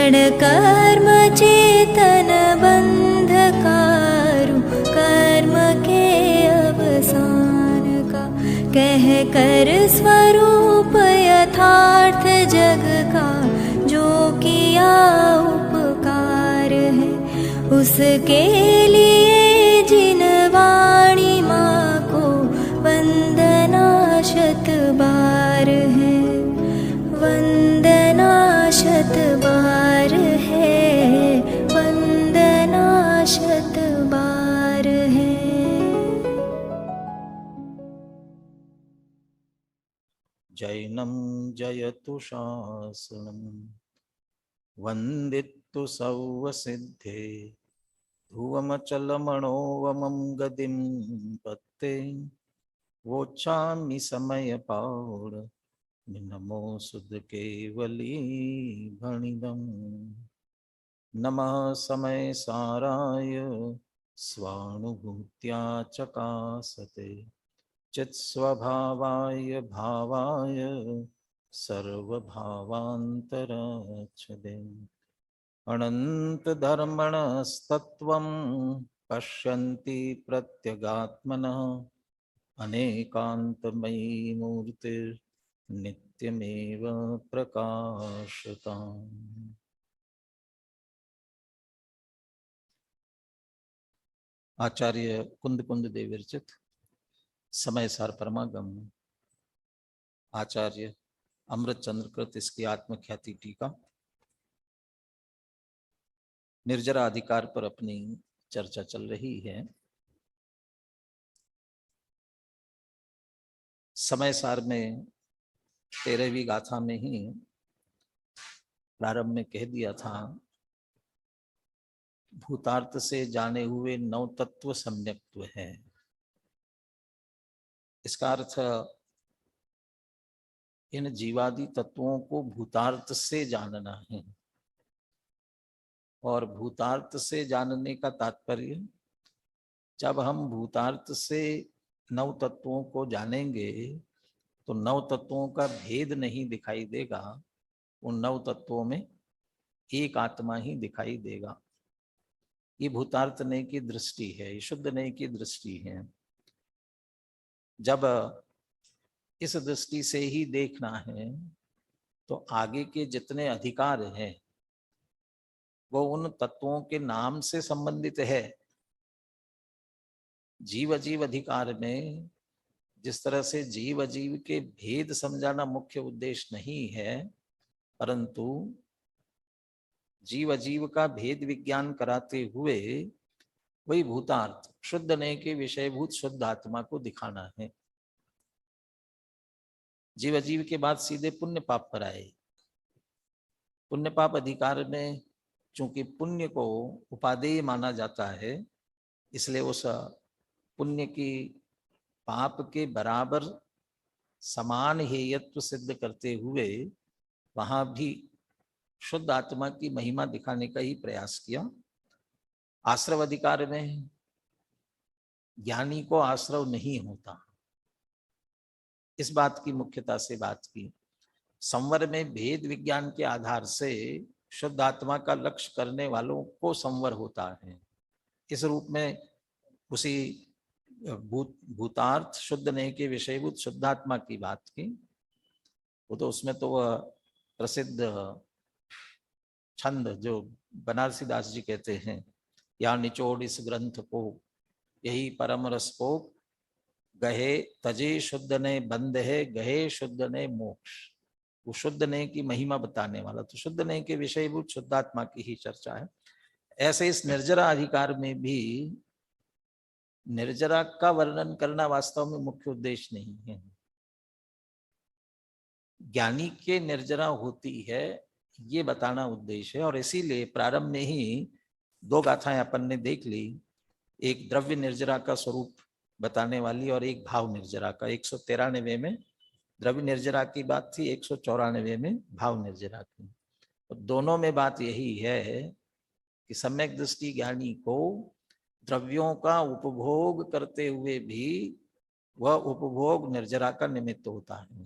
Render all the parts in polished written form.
क्षण कर्म चेतन बंधकारु, कर्म के अवसान का कह कर स्वरूप यथार्थ जग का, जो किया उपकार है उसके लिए जिन वाणी माँ को वंदना शत बार है, वंदना शत बार है, वंदना शत बार है। जैनं जयतु शासनं वन्दितु सौवसिद्धे, ध्रुवमचलमणोवमं गतिं पत्ते, वोचामि समयपाड नमो सुध केवली भणिदम्। नमः समय साराय स्वानुभूत्या चकासते, चित्स्वभावाय भावाय सर्वभावान्तरच्छदे। अनंत धर्मणस्तत्त्वं पश्यन्ति प्रत्यगात्मनः, अनेकान्तमयी मूर्तिर्नित्यमेव प्रकाशताम्। आचार्य कुंद कुंद देव विरचित समय सार परमागम, आचार्य अमृत चंद्र कृत इसकी आत्मख्याति टीका, निर्जरा अधिकार पर अपनी चर्चा चल रही है। समय सार में 13वीं गाथा में ही प्रारंभ में कह दिया था, भूतार्थ से जाने हुए 9 तत्व सम्यक्त्व है। इसका अर्थ इन जीवादि तत्वों को भूतार्थ से जानना है, और भूतार्थ से जानने का तात्पर्य, जब हम भूतार्थ से 9 तत्वों को जानेंगे तो 9 तत्वों का भेद नहीं दिखाई देगा, उन 9 तत्वों में एक आत्मा ही दिखाई देगा। ये भूतार्थ ने की दृष्टि है, ये शुद्ध ने की दृष्टि है। जब इस दृष्टि से ही देखना है तो आगे के जितने अधिकार हैं वो उन तत्वों के नाम से संबंधित है। जीव अजीव अधिकार में जिस तरह से जीव अजीव के भेद समझाना मुख्य उद्देश्य नहीं है, परंतु जीव अजीव का भेद विज्ञान कराते हुए वही भूतार्थ शुद्ध ने के विषयभूत शुद्ध आत्मा को दिखाना है। जीव अजीव के बाद सीधे पुण्य पाप पर आए। पुण्य पाप अधिकार में चूंकि पुण्य को उपादेय माना जाता है, इसलिए उस पुण्य की पाप के बराबर समान हेयत्व सिद्ध करते हुए वहां भी शुद्ध आत्मा की महिमा दिखाने का ही प्रयास किया। आश्रव अधिकार में ज्ञानी को आश्रव नहीं होता, इस बात की मुख्यता से बात की। संवर में भेद विज्ञान के आधार से शुद्ध आत्मा का लक्ष्य करने वालों को संवर होता है। इस रूप में उसी भूतार्थ शुद्ध ने के विषयभूत शुद्धात्मा की बात की। वो तो उसमें तो वह प्रसिद्ध छंद जो बनारसी दास जी कहते हैं, या निचोड़ इस ग्रंथ को यही परम रस को, गहे तजे शुद्ध ने बंध है, गहे शुद्ध ने मोक्ष। वो शुद्ध ने की महिमा बताने वाला, तो शुद्ध ने के विषयभूत शुद्धात्मा की ही चर्चा है। ऐसे इस निर्जरा अधिकार में भी निर्जरा का वर्णन करना वास्तव में मुख्य उद्देश्य नहीं है। ज्ञानी के निर्जरा होती है ये बताना उद्देश्य है, और इसीलिए प्रारंभ में ही 2 गाथाएं अपन ने देख ली, एक द्रव्य निर्जरा का स्वरूप बताने वाली और एक भाव निर्जरा का। 193 में द्रव्य निर्जरा की बात थी, 194 में भाव निर्जरा की। तो दोनों में बात यही है कि सम्यक दृष्टि ज्ञानी को द्रव्यों का उपभोग करते हुए भी वह उपभोग निर्जरा का निमित्त होता है।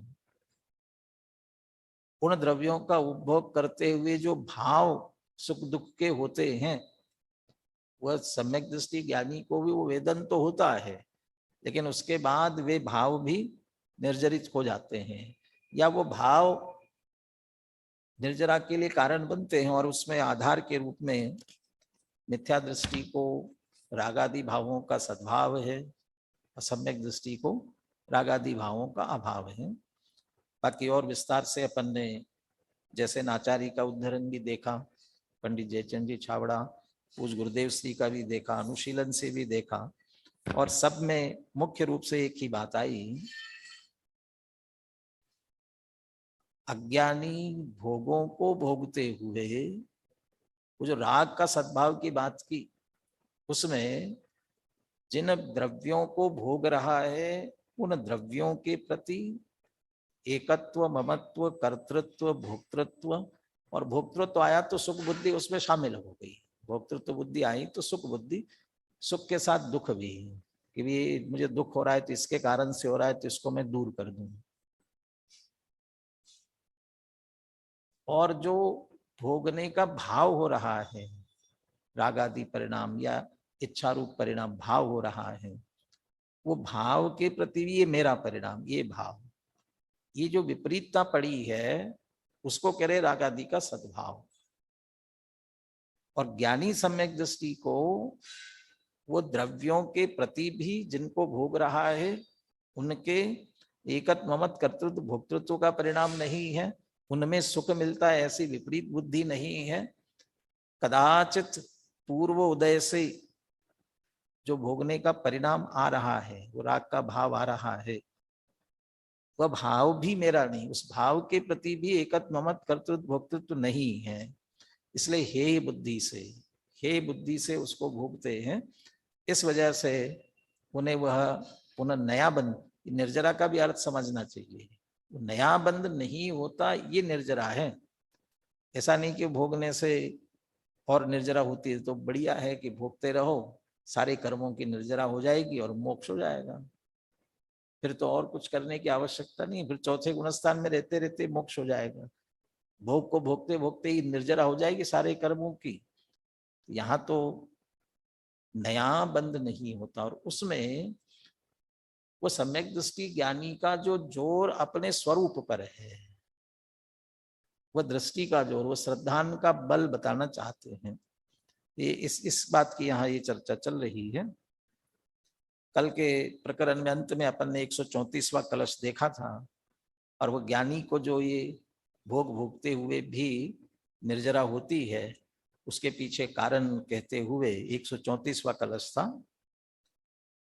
उन द्रव्यों का उपभोग करते हुए जो भाव सुख दुख के होते हैं, वह सम्यक दृष्टि ज्ञानी को भी वो वेदन तो होता है, लेकिन उसके बाद वे भाव भी निर्जरित हो जाते हैं, या वो भाव निर्जरा के लिए कारण बनते हैं, और उसमें आधार के रूप में मिथ्या दृष्टि को रागादि भावों का सद्भाव है, असम्यक दृष्टि को रागादि भावों का अभाव है। बाकी और विस्तार से अपन ने जैसे नाचारी का उद्धरण भी देखा, पंडित जयचंद जी छावड़ा, पूज्य गुरुदेव श्री का भी देखा, अनुशीलन से भी देखा, और सब में मुख्य रूप से एक ही बात आई, अज्ञानी भोगों को भोगते हुए वो जो राग का सद्भाव की बात की, उसमें जिन द्रव्यों को भोग रहा है उन द्रव्यों के प्रति एकत्व, ममत्व, कर्तृत्व, भोक्तृत्व, और भोक्तृत्व आया तो सुख बुद्धि उसमें शामिल हो गई। भोक्तृत्व बुद्धि आई तो सुख बुद्धि, सुख के साथ दुख भी, कि भी मुझे दुख हो रहा है तो इसके कारण से हो रहा है, तो इसको मैं दूर कर दूं। और जो भोगने का भाव हो रहा है, रागादि परिणाम या इच्छा रूप परिणाम भाव हो रहा है, वो भाव के प्रति भी ये मेरा परिणाम, ये भाव, ये जो विपरीतता पड़ी है उसको कह रहे रागादि का सद्भाव। और ज्ञानी सम्यक दृष्टि को वो द्रव्यों के प्रति भी जिनको भोग रहा है उनके एकत्व, ममत्व, कर्तृत्व, भोक्तृत्व का परिणाम नहीं है, उनमें सुख मिलता है ऐसी विपरीत बुद्धि नहीं है। कदाचित पूर्व उदय से जो भोगने का परिणाम आ रहा है, वो राग का भाव आ रहा है, वह भाव भी मेरा नहीं, उस भाव के प्रति भी एकत्व, ममत्व, कर्तृत्व, भोक्तृत्व नहीं है। इसलिए हे बुद्धि से उसको भोगते हैं। इस वजह से उन्हें वह पुनः नया बंध, निर्जरा का भी अर्थ समझना चाहिए, नया बंध नहीं होता, ये निर्जरा है। ऐसा नहीं कि भोगने से और निर्जरा होती है तो बढ़िया है कि भोगते रहो, सारे कर्मों की निर्जरा हो जाएगी और मोक्ष हो जाएगा, फिर तो और कुछ करने की आवश्यकता नहीं, फिर चौथे गुणस्थान में रहते रहते मोक्ष हो जाएगा। भोग को भोगते भोगते ही निर्जरा हो जाएगी सारे कर्मों की। यहाँ तो नया बंध नहीं होता, और उसमें वो सम्यक दृष्टि ज्ञानी का जो जोर अपने स्वरूप पर है, वह दृष्टि का जोर, वो श्रद्धान का बल बताना चाहते हैं। ये इस बात की यहाँ ये चर्चा चल रही है। कल के प्रकरण में अंत में अपन ने 134वां कलश देखा था, और वो ज्ञानी को जो ये भोग भोगते हुए भी निर्जरा होती है, उसके पीछे कारण कहते हुए 134वां कलश था,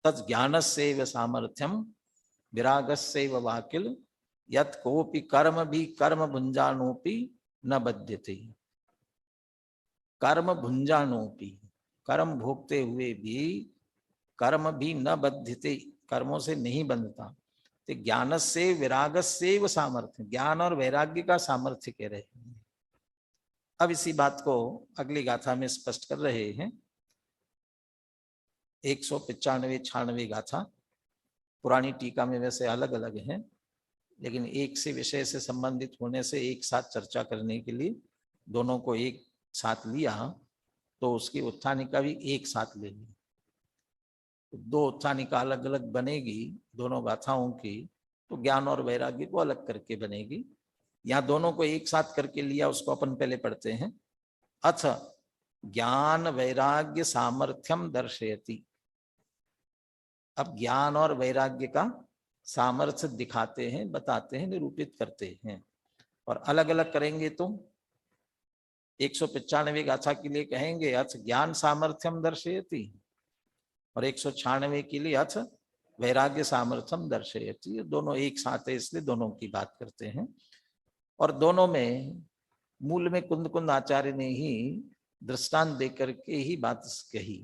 तत् ज्ञानस्यैव सामर्थ्यम विरागस्यैव वाकिल यत् कोपि कर्म भी कर्म भुंजानोपि न बध्यते। कर्म भुंजानोपि, कर्म भोगते हुए भी कर्म भी न बध्यते, कर्मों से नहीं बंधता। तो ज्ञान से विराग से वो सामर्थ्य, ज्ञान और वैराग्य का सामर्थ्य कह रहे हैं। अब इसी बात को अगली गाथा में स्पष्ट कर रहे हैं। 195-96 गाथा पुरानी टीका में वैसे अलग अलग हैं, लेकिन एक से विषय से संबंधित होने से एक साथ चर्चा करने के लिए दोनों को एक साथ लिया, तो उसकी उत्थानिका भी एक साथ ले ली। तो दो उत्थानिका अलग अलग बनेगी दोनों गाथाओं की, तो ज्ञान और वैराग्य को अलग करके बनेगी। यहाँ दोनों को एक साथ करके लिया, उसको अपन पहले पढ़ते हैं। अथ ज्ञान वैराग्य सामर्थ्यम दर्शयति। अब ज्ञान और वैराग्य का सामर्थ्य दिखाते हैं, बताते हैं, निरूपित करते हैं। और अलग अलग करेंगे तो 195 गाथा के लिए कहेंगे अथ ज्ञान सामर्थ्यम दर्शयति, और 196 के लिए अथ वैराग्य सामर्थ्यम दर्शयति। दोनों एक साथ है, इसलिए दोनों की बात करते हैं। और दोनों में मूल में कुंद कुंद आचार्य ने ही दृष्टांत देकर के ही बात कही,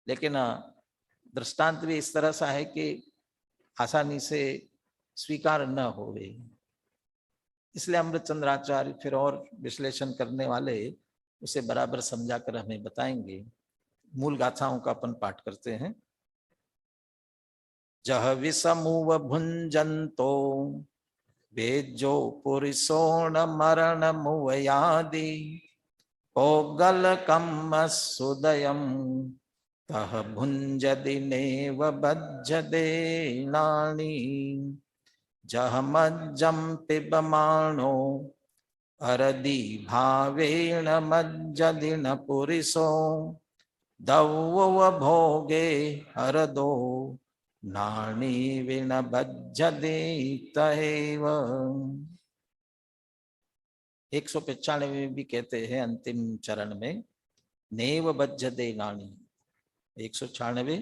लेकिन दृष्टांत भी इस तरह सा है कि आसानी से स्वीकार न होवे, इसलिए अमृतचंद्राचार्य फिर और विश्लेषण करने वाले उसे बराबर समझाकर हमें बताएंगे। मूल गाथाओं का अपन पाठ करते हैं। जह विषमुव भुंजन्तो वेजो पुरुषोण मरण मुवयादि पोगलकम सुदयम तह भुंजदि नेव बज्जदे नानी जहमज्जम पिबमाणो अरदि भावेण मज्जदि न पुरिसो दौव भोगे हरदो नानी विन बज्जदे तहेव। 195 में भी कहते हैं अंतिम चरण में नेव बज्जदे नानी। 196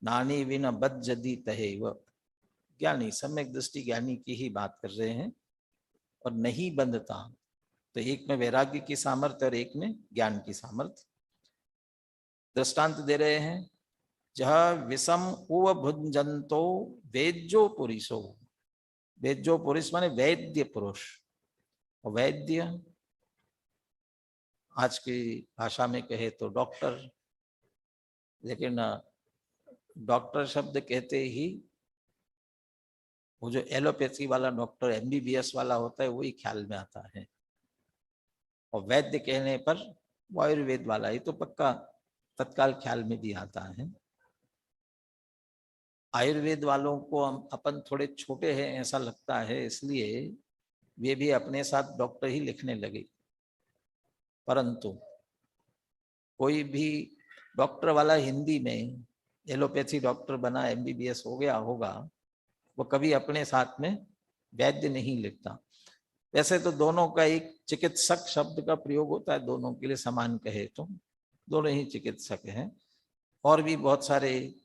नानी विन बज्जदि तहेव। ज्ञानी सम्यक दृष्टि ज्ञानी की ही बात कर रहे हैं और नहीं बंधता। तो एक में वैराग्य की सामर्थ्य और एक में ज्ञान की सामर्थ्य। दृष्टांत दे रहे हैं जह विषम उव भुंजंतो वेद्यो पुरुषो। वेद्यो पुरुष माने वैद्य पुरुष। वैद्य आज की भाषा में कहे तो डॉक्टर, लेकिन डॉक्टर शब्द कहते ही वो जो एलोपैथी वाला डॉक्टर एमबीबीएस वाला होता है वही ख्याल में आता है, और वैद्य कहने पर वो आयुर्वेद वाला ही तो पक्का तत्काल ख्याल में भी आता है। आयुर्वेद वालों को अपन थोड़े छोटे हैं ऐसा लगता है, इसलिए वे भी अपने साथ डॉक्टर ही लिखने लगे। परंतु कोई भी डॉक्टर वाला हिंदी में एलोपैथी डॉक्टर बना एमबीबीएस हो गया होगा, वो कभी अपने साथ में वैद्य नहीं लिखता। वैसे तो दोनों का एक चिकित्सक शब्द का प्रयोग होता है, दोनों के लिए समान कहे तो दोनों ही चिकित्सक हैं। और भी बहुत सारे,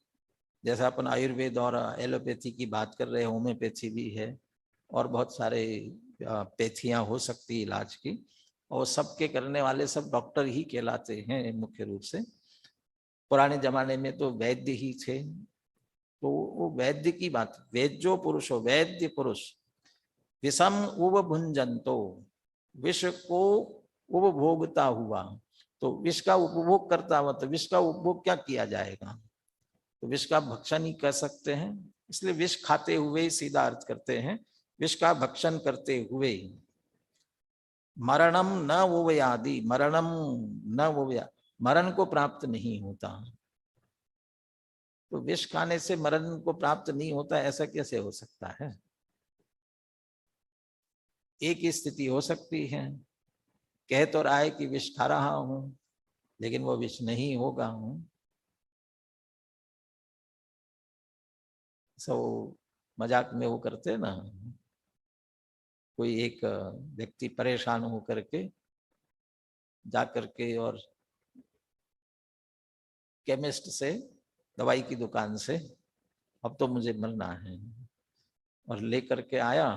जैसा अपन आयुर्वेद और एलोपैथी की बात कर रहे हैं, होम्योपैथी भी है और बहुत सारे पैथियां हो सकती इलाज की, और सबके करने वाले सब डॉक्टर ही कहलाते हैं मुख्य रूप से। पुराने जमाने में तो वैद्य ही थे, तो वो वैद्य की बात। वैद्यो पुरुषो, वैद्य पुरुष। विषम उव भुंजंतो, विष को उपभोगता हुआ। तो विष का उपभोग करता हुआ, तो विष का उपभोग क्या किया जाएगा, तो विष का भक्षण ही कर सकते हैं। इसलिए विष खाते हुए सीधा अर्थ करते हैं, विष का भक्षण करते हुए। मरणम न वोवयादि, मरणम न वोवया, मरण को प्राप्त नहीं होता। तो विष खाने से मरण को प्राप्त नहीं होता, ऐसा कैसे हो सकता है। एक ही स्थिति हो सकती है, कह तो रहा है कि विष खा रहा हूं, लेकिन वो विष नहीं होगा हूं। सब मजाक में वो करते ना, कोई एक व्यक्ति परेशान हो करके जा करके और केमिस्ट से, दवाई की दुकान से, अब तो मुझे मरना है, और लेकर के आया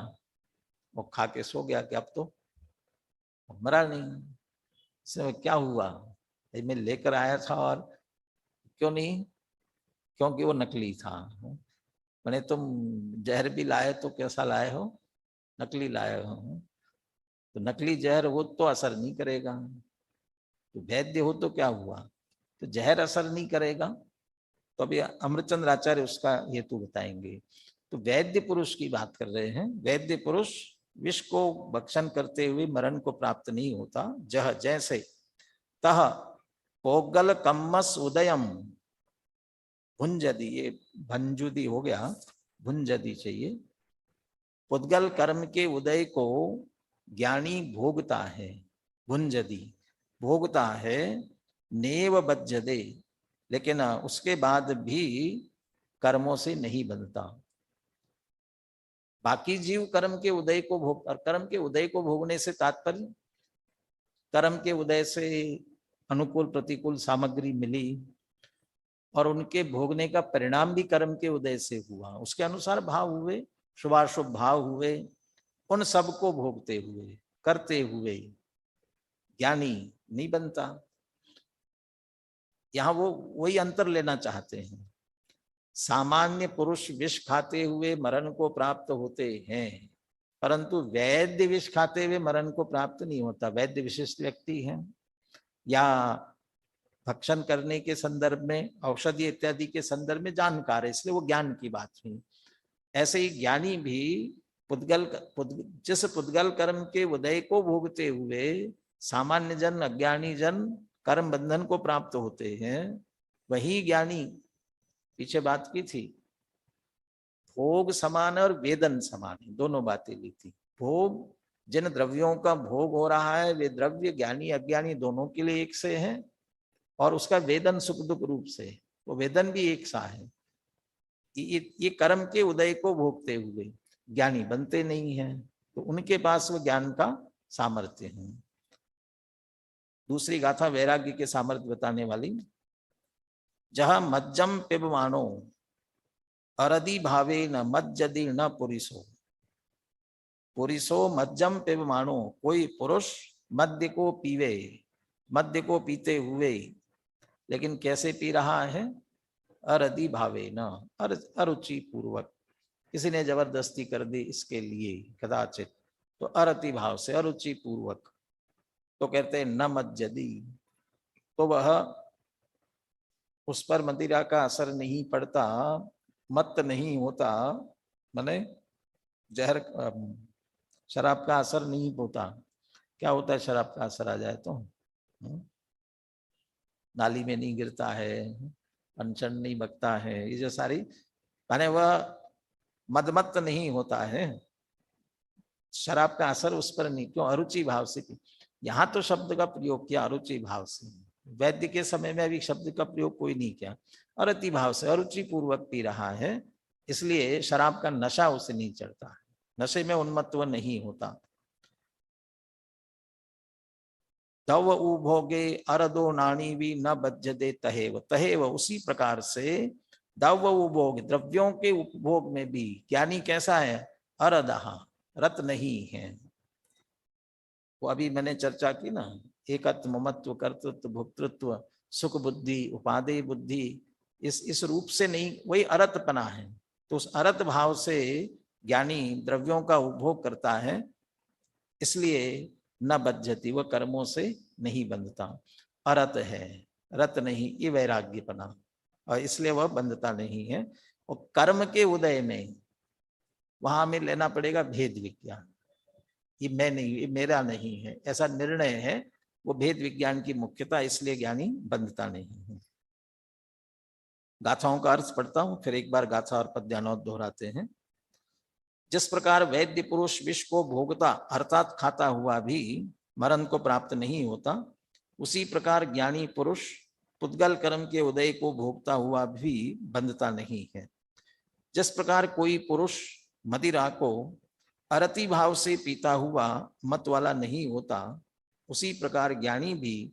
और खा के सो गया कि अब तो मरा नहीं। इसमें क्या हुआ, मैं लेकर आया था और क्यों नहीं, क्योंकि वो नकली था। मैंने तुम जहर भी लाए तो कैसा लाए हो, नकली लाए हो, तो नकली जहर वो तो असर नहीं करेगा। तो वैद्य हो तो क्या हुआ, तो जहर असर नहीं करेगा। तो अभी अमृतचंद्र आचार्य उसका हेतु बताएंगे। तो वैद्य पुरुष की बात कर रहे हैं। वैद्य पुरुष विष को भक्षण करते हुए मरण को प्राप्त नहीं होता। जह जैसे, तह पोगल कम्मस उदयम, भुंजदि, ये भंजुदी हो गया, भुंजदि चाहिए। पुद्गल कर्म के उदय को ज्ञानी भोगता है, भुंजदि भोगता है, नेव बज्जदे, लेकिन उसके बाद भी कर्मों से नहीं बनता। बाकी जीव कर्म के उदय को भोग, और कर्म के उदय को भोगने से तात्पर्य कर्म के उदय से अनुकूल प्रतिकूल सामग्री मिली और उनके भोगने का परिणाम भी कर्म के उदय से हुआ, उसके अनुसार भाव हुए, शुभाशुभ भाव हुए, उन सब को भोगते हुए करते हुए ज्ञानी नहीं बनता। यहां वो वही अंतर लेना चाहते हैं। सामान्य पुरुष विष खाते हुए मरण को प्राप्त होते हैं, परंतु वैद्य विष खाते हुए मरण को प्राप्त नहीं होता। वैद्य विशिष्ट व्यक्ति हैं या भक्षण करने के संदर्भ में, औषधि इत्यादि के संदर्भ में जानकार है, इसलिए वो ज्ञान की बात हुई। ऐसे ही ज्ञानी भी जिस पुद्गल कर्म के उदय को भोगते हुए सामान्य जन, अज्ञानी जन कर्म बंधन को प्राप्त होते हैं, वही ज्ञानी, पीछे बात की थी, भोग समान और वेदन समान, दोनों बातें ली थी। भोग, जिन द्रव्यों का भोग हो रहा है वे द्रव्य ज्ञानी अज्ञानी दोनों के लिए एक से हैं, और उसका वेदन सुख दुख रूप से, वो वेदन भी एक सा है। ये कर्म के उदय को भोगते हुए ज्ञानी बनते नहीं हैं, तो उनके पास वो ज्ञान का सामर्थ्य है। दूसरी गाथा वैराग्य के सामर्थ्य बताने वाली, जहां मज्जम पिबमानो अरदि भावे न मज्जदि न पुरिसो। पुरिसो मज्जम पिबमानो, कोई पुरुष मद्य को पीवे, मद्य को पीते हुए, लेकिन कैसे पी रहा है? अरदि भावे न, अरुचि पूर्वक, किसी ने जबरदस्ती कर दी इसके लिए कदाचित, तो अरति भाव से, अरुचि पूर्वक, तो कहते हैं न मज्जदी, तो वह, उस पर मदिरा का असर नहीं पड़ता, मत नहीं होता, माने जहर शराब का असर नहीं होता। क्या होता है शराब का असर आ जाए तो? नाली में नहीं गिरता है, अनशन नहीं बकता है, ये जो सारी, माने वह मदमत्त नहीं होता है, शराब का असर उस पर नहीं। क्यों? अरुचि भाव से। यहाँ तो शब्द का प्रयोग किया अरुचि भाव से, वैद्य के समय में अभी शब्द का प्रयोग कोई नहीं किया। अरति भाव से, अरुचि पूर्वक पी रहा है, इसलिए शराब का नशा उसे नहीं चढ़ता है, नशे में उन्मत्व नहीं होता। दव उपभोगे अरदो नाणी भी न बज्जदे तहेव, तहेव उसी प्रकार से दव उपभोग, द्रव्यों के उपभोग में भी ज्ञानी कैसा है? अरदहा, रत नहीं है। वो अभी मैंने चर्चा की ना, एकत्व, ममत्व, कर्तृत्व, भोक्तृत्व, सुख बुद्धि, उपादेय बुद्धि, इस रूप से नहीं, वही अरतपना है। तो उस अरत भाव से ज्ञानी द्रव्यों का उपभोग करता है, इसलिए न बज्जति, वह कर्मों से नहीं बंधता। अरत है, रत नहीं, ये वैराग्यपना, और इसलिए वह बंधता नहीं है। और कर्म के उदय में वहां हमें लेना पड़ेगा भेद विज्ञान, ये मैं नहीं, ये मेरा नहीं है, ऐसा निर्णय है, वो भेद विज्ञान की मुख्यता, इसलिए ज्ञानी बंधता नहीं है। गाथाओं का अर्थ पढ़ता हूं, फिर एक बार गाथा और पद्यानोद दोहराते हैं। जिस प्रकार वैद्य पुरुष विष को भोगता अर्थात खाता हुआ भी मरण को प्राप्त नहीं होता, उसी प्रकार ज्ञानी पुरुष पुद्गल कर्म के उदय को भोगता हुआ भी बंधता नहीं है। जिस प्रकार कोई पुरुष मदिरा को अरति भाव से पीता हुआ मत वाला नहीं होता, उसी प्रकार ज्ञानी भी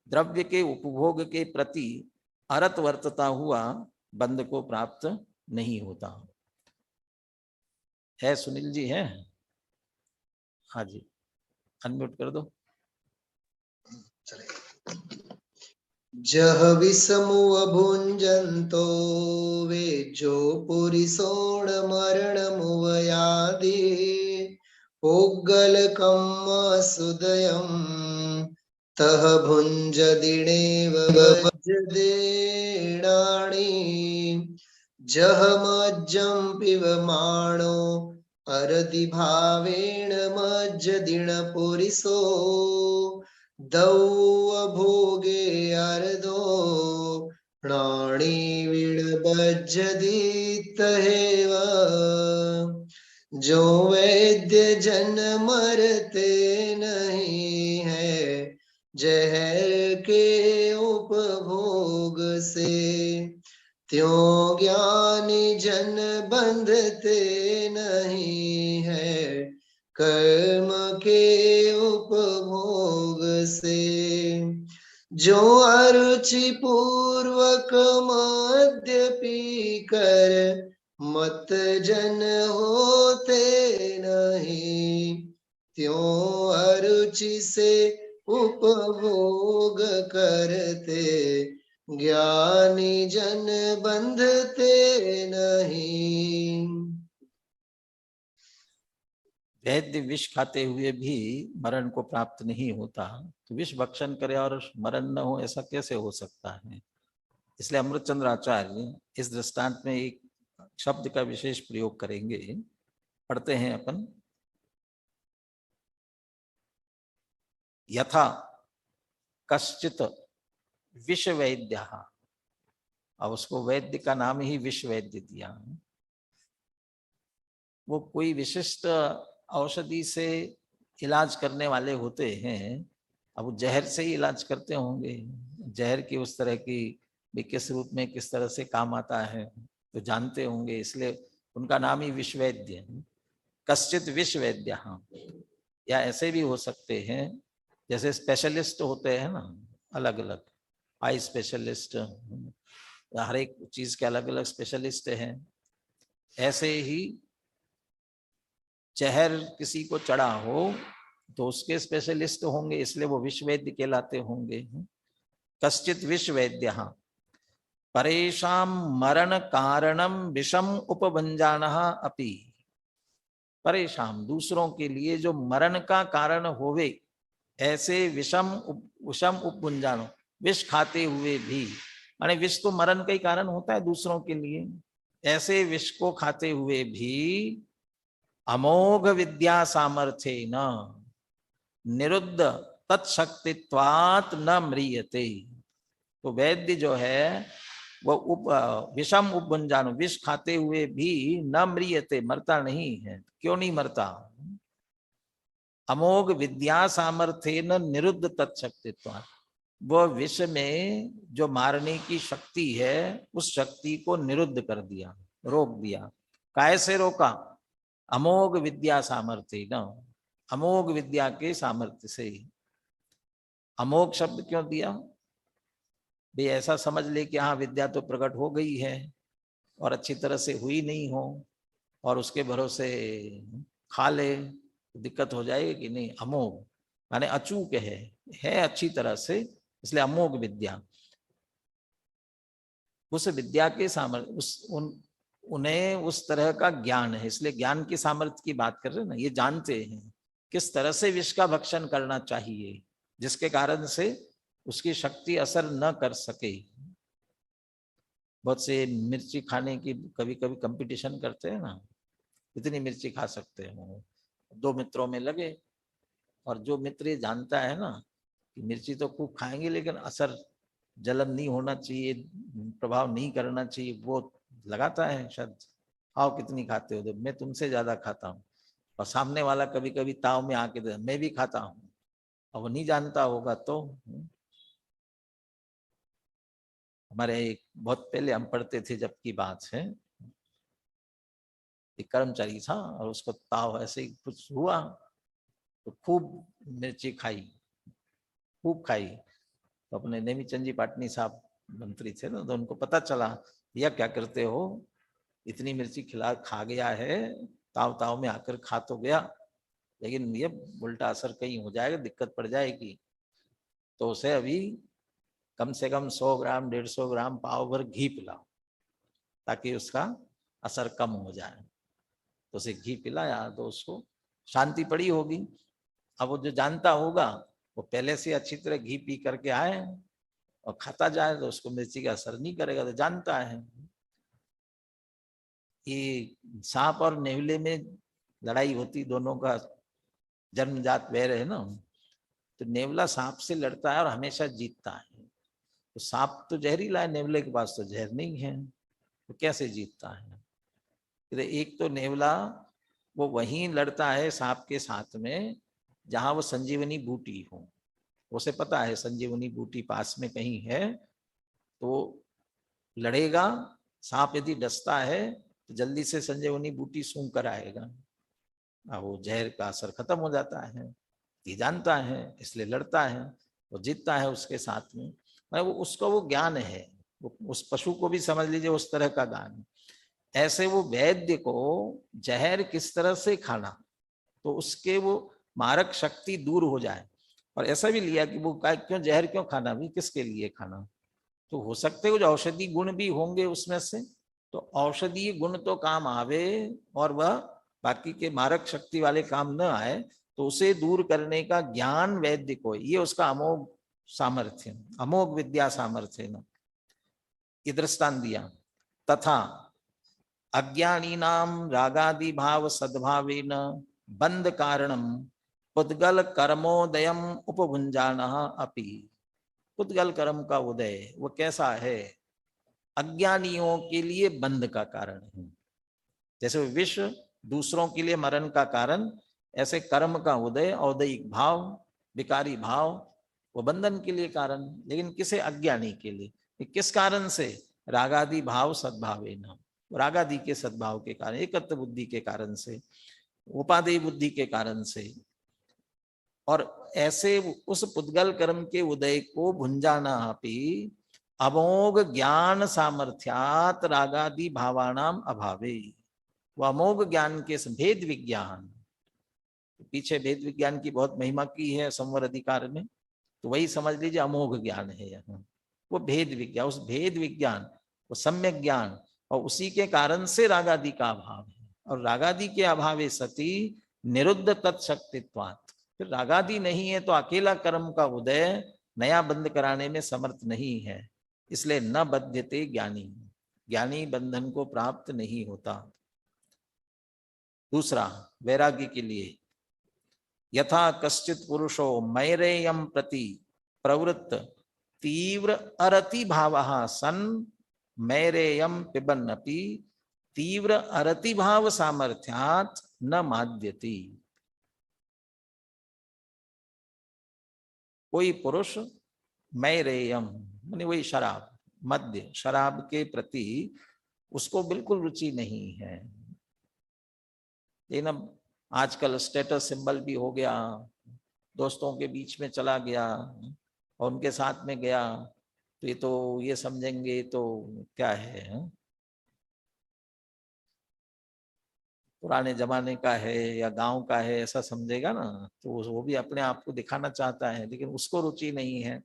द्रव्य के उपभोग के प्रति अरत वर्तता हुआ बंध को प्राप्त नहीं होता है। सुनील जी है? हाँ जी, अनम्यूट कर दो। जह विषमुव भुंजंतो वेजो पुरिसोण मरणमुवयादि पोग्गलकम् सुदयम् तह भुंजदिणेव वज्रदेणाणि जह मज्जं पिबमाणो अरदि भावेण मज्जदिण पुरिसो दौ भोगे अरदो प्राणी विड़बज्जदि तहेव। जो वैद्य जन मरते नहीं है जहर के उपभोग से, त्यों ज्ञानी जन बंधते नहीं है कर्म के उपभोग से। जो अरुचि पूर्वक मद्य पी कर मत जन होते नहीं, त्यों अरुचि से उपभोग करते ज्ञानी जन बंधते नहीं। वैद्य विष खाते हुए भी मरण को प्राप्त नहीं होता, तो विष भक्षण करे और मरण न हो, ऐसा कैसे हो सकता है? इसलिए अमृतचंद्र आचार्य इस दृष्टांत में एक शब्द का विशेष प्रयोग करेंगे। पढ़ते हैं अपन। यथा कश्चित विषवैद्यः, अब उसको वैद्य का नाम ही विषवैद्य दिया। वो कोई विशिष्ट औषधि से इलाज करने वाले होते हैं। अब वो जहर से ही इलाज करते होंगे, जहर की उस तरह की भी किस रूप में किस तरह से काम आता है तो जानते होंगे, इसलिए उनका नाम ही विषवैद्य है। कश्चित विषवैद्य, हाँ। या ऐसे भी हो सकते हैं जैसे स्पेशलिस्ट होते हैं ना, अलग अलग आई स्पेशलिस्ट, हर एक चीज के अलग अलग स्पेशलिस्ट हैं। ऐसे ही जहर किसी को चढ़ा हो तो उसके स्पेशलिस्ट होंगे, इसलिए वो विषवैद्य कहलाते होंगे। कश्चित विषवैद्य परेशान मरण कारणम विषम उपभंजानः अपि, परेशान दूसरों के लिए जो मरण का कारण होवे ऐसे विषम उपभुंजानो, विष खाते हुए भी, माने विष तो मरण का ही कारण होता है दूसरों के लिए, ऐसे विष को खाते हुए भी अमोघ विद्या सामर्थ्य न निरुद्ध तत्शक्तित्वात् न म्रियते। तो वैद्य जो है वो विषम उपभुंजानो, विष खाते हुए भी न म्रियते, मरता नहीं है। क्यों नहीं मरता? अमोघ विद्या सामर्थ्य न निरुद्ध तत्शक्तित्वात्, वो विष में जो मारने की शक्ति है उस शक्ति को निरुद्ध कर दिया, रोक दिया। कैसे रोका? अमोघ विद्या सामर्थ्य न, अमोघ विद्या के सामर्थ्य से। अमोघ शब्द क्यों दिया? भाई ऐसा समझ ले कि हाँ विद्या तो प्रकट हो गई है और अच्छी तरह से हुई नहीं हो और उसके भरोसे खा ले तो दिक्कत हो जाएगी कि नहीं। अमोघ माने अचूक है अच्छी तरह से, इसलिए अमोघ विद्या। उस विद्या के सामर्थ्य, उन्हें उस तरह का ज्ञान है, इसलिए ज्ञान की सामर्थ्य की बात कर रहे हैं ना। ये जानते हैं किस तरह से विष का भक्षण करना चाहिए जिसके कारण से उसकी शक्ति असर न कर सके। बहुत से मिर्ची खाने की कभी कभी कंपटीशन करते हैं ना, कितनी मिर्ची खा सकते हैं। दो मित्रों में लगे और जो मित्र ये जानता है ना कि मिर्ची तो खूब खाएंगे लेकिन असर जलन नहीं होना चाहिए, प्रभाव नहीं करना चाहिए, वो लगाता है शायद। आओ कितनी खाते हो? तो मैं तुमसे ज्यादा खाता हूँ। और सामने वाला कभी कभी ताव में आके मैं भी खाता हूँ, और वो नहीं जानता होगा तो। हमारे एक बहुत पहले हम पढ़ते थे जब की बात है, एक कर्मचारी था और उसको ताव ऐसे ही कुछ हुआ तो खूब मिर्ची खाई, खूब खाई। तो अपने नेमीचंद जी पाटनी साहब मंत्री थे ना, तो उनको पता चला यह क्या करते हो, इतनी मिर्ची खा गया है, ताव ताव में आकर खा तो गया लेकिन ये उल्टा असर कहीं हो जाएगा, दिक्कत पड़ जाएगी। तो उसे अभी कम से कम 100 ग्राम 150 ग्राम पाव भर घी पिलाओ ताकि उसका असर कम हो जाए। तो उसे घी पिलाया तो उसको शांति पड़ी होगी। अब वो जो जानता होगा वो पहले से अच्छी तरह घी पी करके आए और खाता जाए तो उसको मिर्ची का असर नहीं करेगा, तो जानता है। ये सांप और नेवले में लड़ाई होती, दोनों का जन्मजात वैर है ना। तो नेवला सांप से लड़ता है और हमेशा जीतता है। तो सांप तो जहरीला है, नेवले के पास तो जहर नहीं है, तो कैसे जीतता है? तो एक तो नेवला वो वहीं लड़ता है सांप के साथ में जहां वो संजीवनी बूटी हो, उसे पता है संजीवनी बूटी पास में कहीं है तो लड़ेगा। सांप यदि डसता है तो जल्दी से संजीवनी बूटी सूंघ कर आएगा, वो जहर का असर खत्म हो जाता है। ये जानता है इसलिए लड़ता है, वो जीतता है उसके साथ में। वो उसको वो ज्ञान है, वो उस पशु को भी समझ लीजिए उस तरह का ज्ञान। ऐसे वो वैद्य को जहर किस तरह से खाना तो उसके वो मारक शक्ति दूर हो जाए। और ऐसा भी लिया कि वो क्यों जहर क्यों खाना, भी किसके लिए खाना? तो हो सकते कुछ औषधि गुण भी होंगे उसमें से, तो औषधीय गुण तो काम आवे और वह बाकी के मारक शक्ति वाले काम न आए, तो उसे दूर करने का ज्ञान वैद्य को, ये उसका अमोघ सामर्थ्य, अमोघ विद्या सामर्थ्य न। ये दृष्टांत दिया। तथा अज्ञानीनां रागादि भाव सद्भावेन बंध कारणम पुद्गल कर्मोदयम उपभुंजानः अपि। पुद्गल कर्म का उदय वो कैसा है? अज्ञानियों के लिए बंध का कारण है। जैसे विष दूसरों के लिए मरण का कारण, ऐसे कर्म का उदय, औदयिक भाव, विकारी भाव, वो बंधन के लिए कारण। लेकिन किसे? अज्ञानी के लिए। किस कारण से? रागादि भाव सद्भावे न, रागादि के सद्भाव के कारण, एकत्व बुद्धि के कारण से, उपादेय बुद्धि के कारण से। और ऐसे उस पुद्गल कर्म के उदय को भुंजाना अपि अमोघ ज्ञान सामर्थ्यात रागादि भावानाम अभावे। वो अमोघ ज्ञान के भेद विज्ञान, पीछे भेद विज्ञान की बहुत महिमा की है संवर अधिकार में, तो वही समझ लीजिए अमोघ ज्ञान है यहाँ। वो भेद विज्ञान, उस भेद विज्ञान, वो सम्यक ज्ञान, और उसी के कारण से रागादि का अभाव है। और रागादि के अभावे सती निरुद्ध तत्शक्तित्वात्, फिर रागादि नहीं है तो अकेला कर्म का उदय नया बंध कराने में समर्थ नहीं है। इसलिए न बध्यते ज्ञानी, ज्ञानी बंधन को प्राप्त नहीं होता। दूसरा, वैराग्य के लिए, यथा कश्चित पुरुषो मैरेयम प्रति प्रवृत्त तीव्र अरति भावः सन् मैरेयम पिबन्नपि तीव्र अरति भाव सामर्थ्यात् न माद्यति। कोई पुरुष मैरेयम माने वही शराब, मद्य, शराब के प्रति उसको बिल्कुल रुचि नहीं है। लेकिन अब आजकल स्टेटस सिंबल भी हो गया, दोस्तों के बीच में चला गया और उनके साथ में गया, तो ये तो ये समझेंगे तो क्या है, पुराने जमाने का है या गांव का है ऐसा समझेगा ना, तो वो भी अपने आप को दिखाना चाहता है, लेकिन उसको रुचि नहीं है।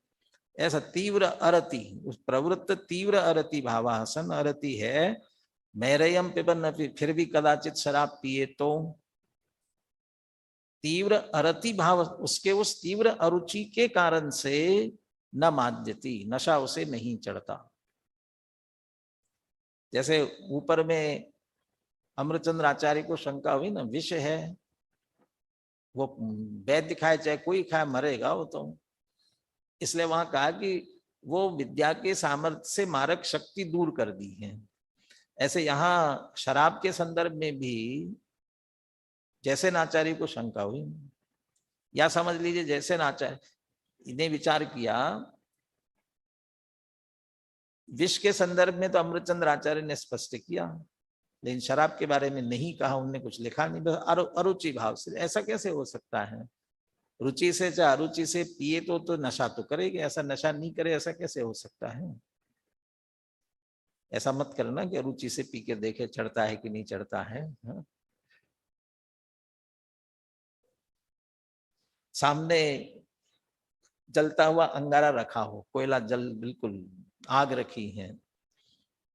ऐसा तीव्र अरति, उस प्रवृत्त तीव्र अरति भावासन, अरति है मैरेयम पिबन, फिर भी कदाचित शराब पिए तो तीव्र अरति भाव, उसके उस तीव्र अरुचि के कारण से न माद्यति, नशा उसे नहीं चढ़ता। जैसे ऊपर में अमृतचंद्र आचार्य को शंका हुई ना, विष है, वो वैद्य खाए चाहे कोई खाए मरेगा वो तो, इसलिए वहां कहा कि वो विद्या के सामर्थ्य से मारक शक्ति दूर कर दी है। ऐसे यहाँ शराब के संदर्भ में भी जैसे नाचार्य को शंका हुई, या समझ लीजिए जैसे नाचार्य ने विचार किया, विष के संदर्भ में तो अमृतचंद्र आचार्य ने स्पष्ट किया, लेकिन शराब के बारे में नहीं कहा, उन्होंने कुछ लिखा नहीं, बस अरुचि भाव से। ऐसा कैसे हो सकता है? रुचि से चाहे अरुचि से पिए तो नशा तो करेगी, ऐसा नशा नहीं करे ऐसा कैसे हो सकता है? ऐसा मत करना कि रुचि से पी के देखे चढ़ता है कि नहीं चढ़ता है। सामने जलता हुआ अंगारा रखा हो, कोयला जल, बिल्कुल आग रखी है,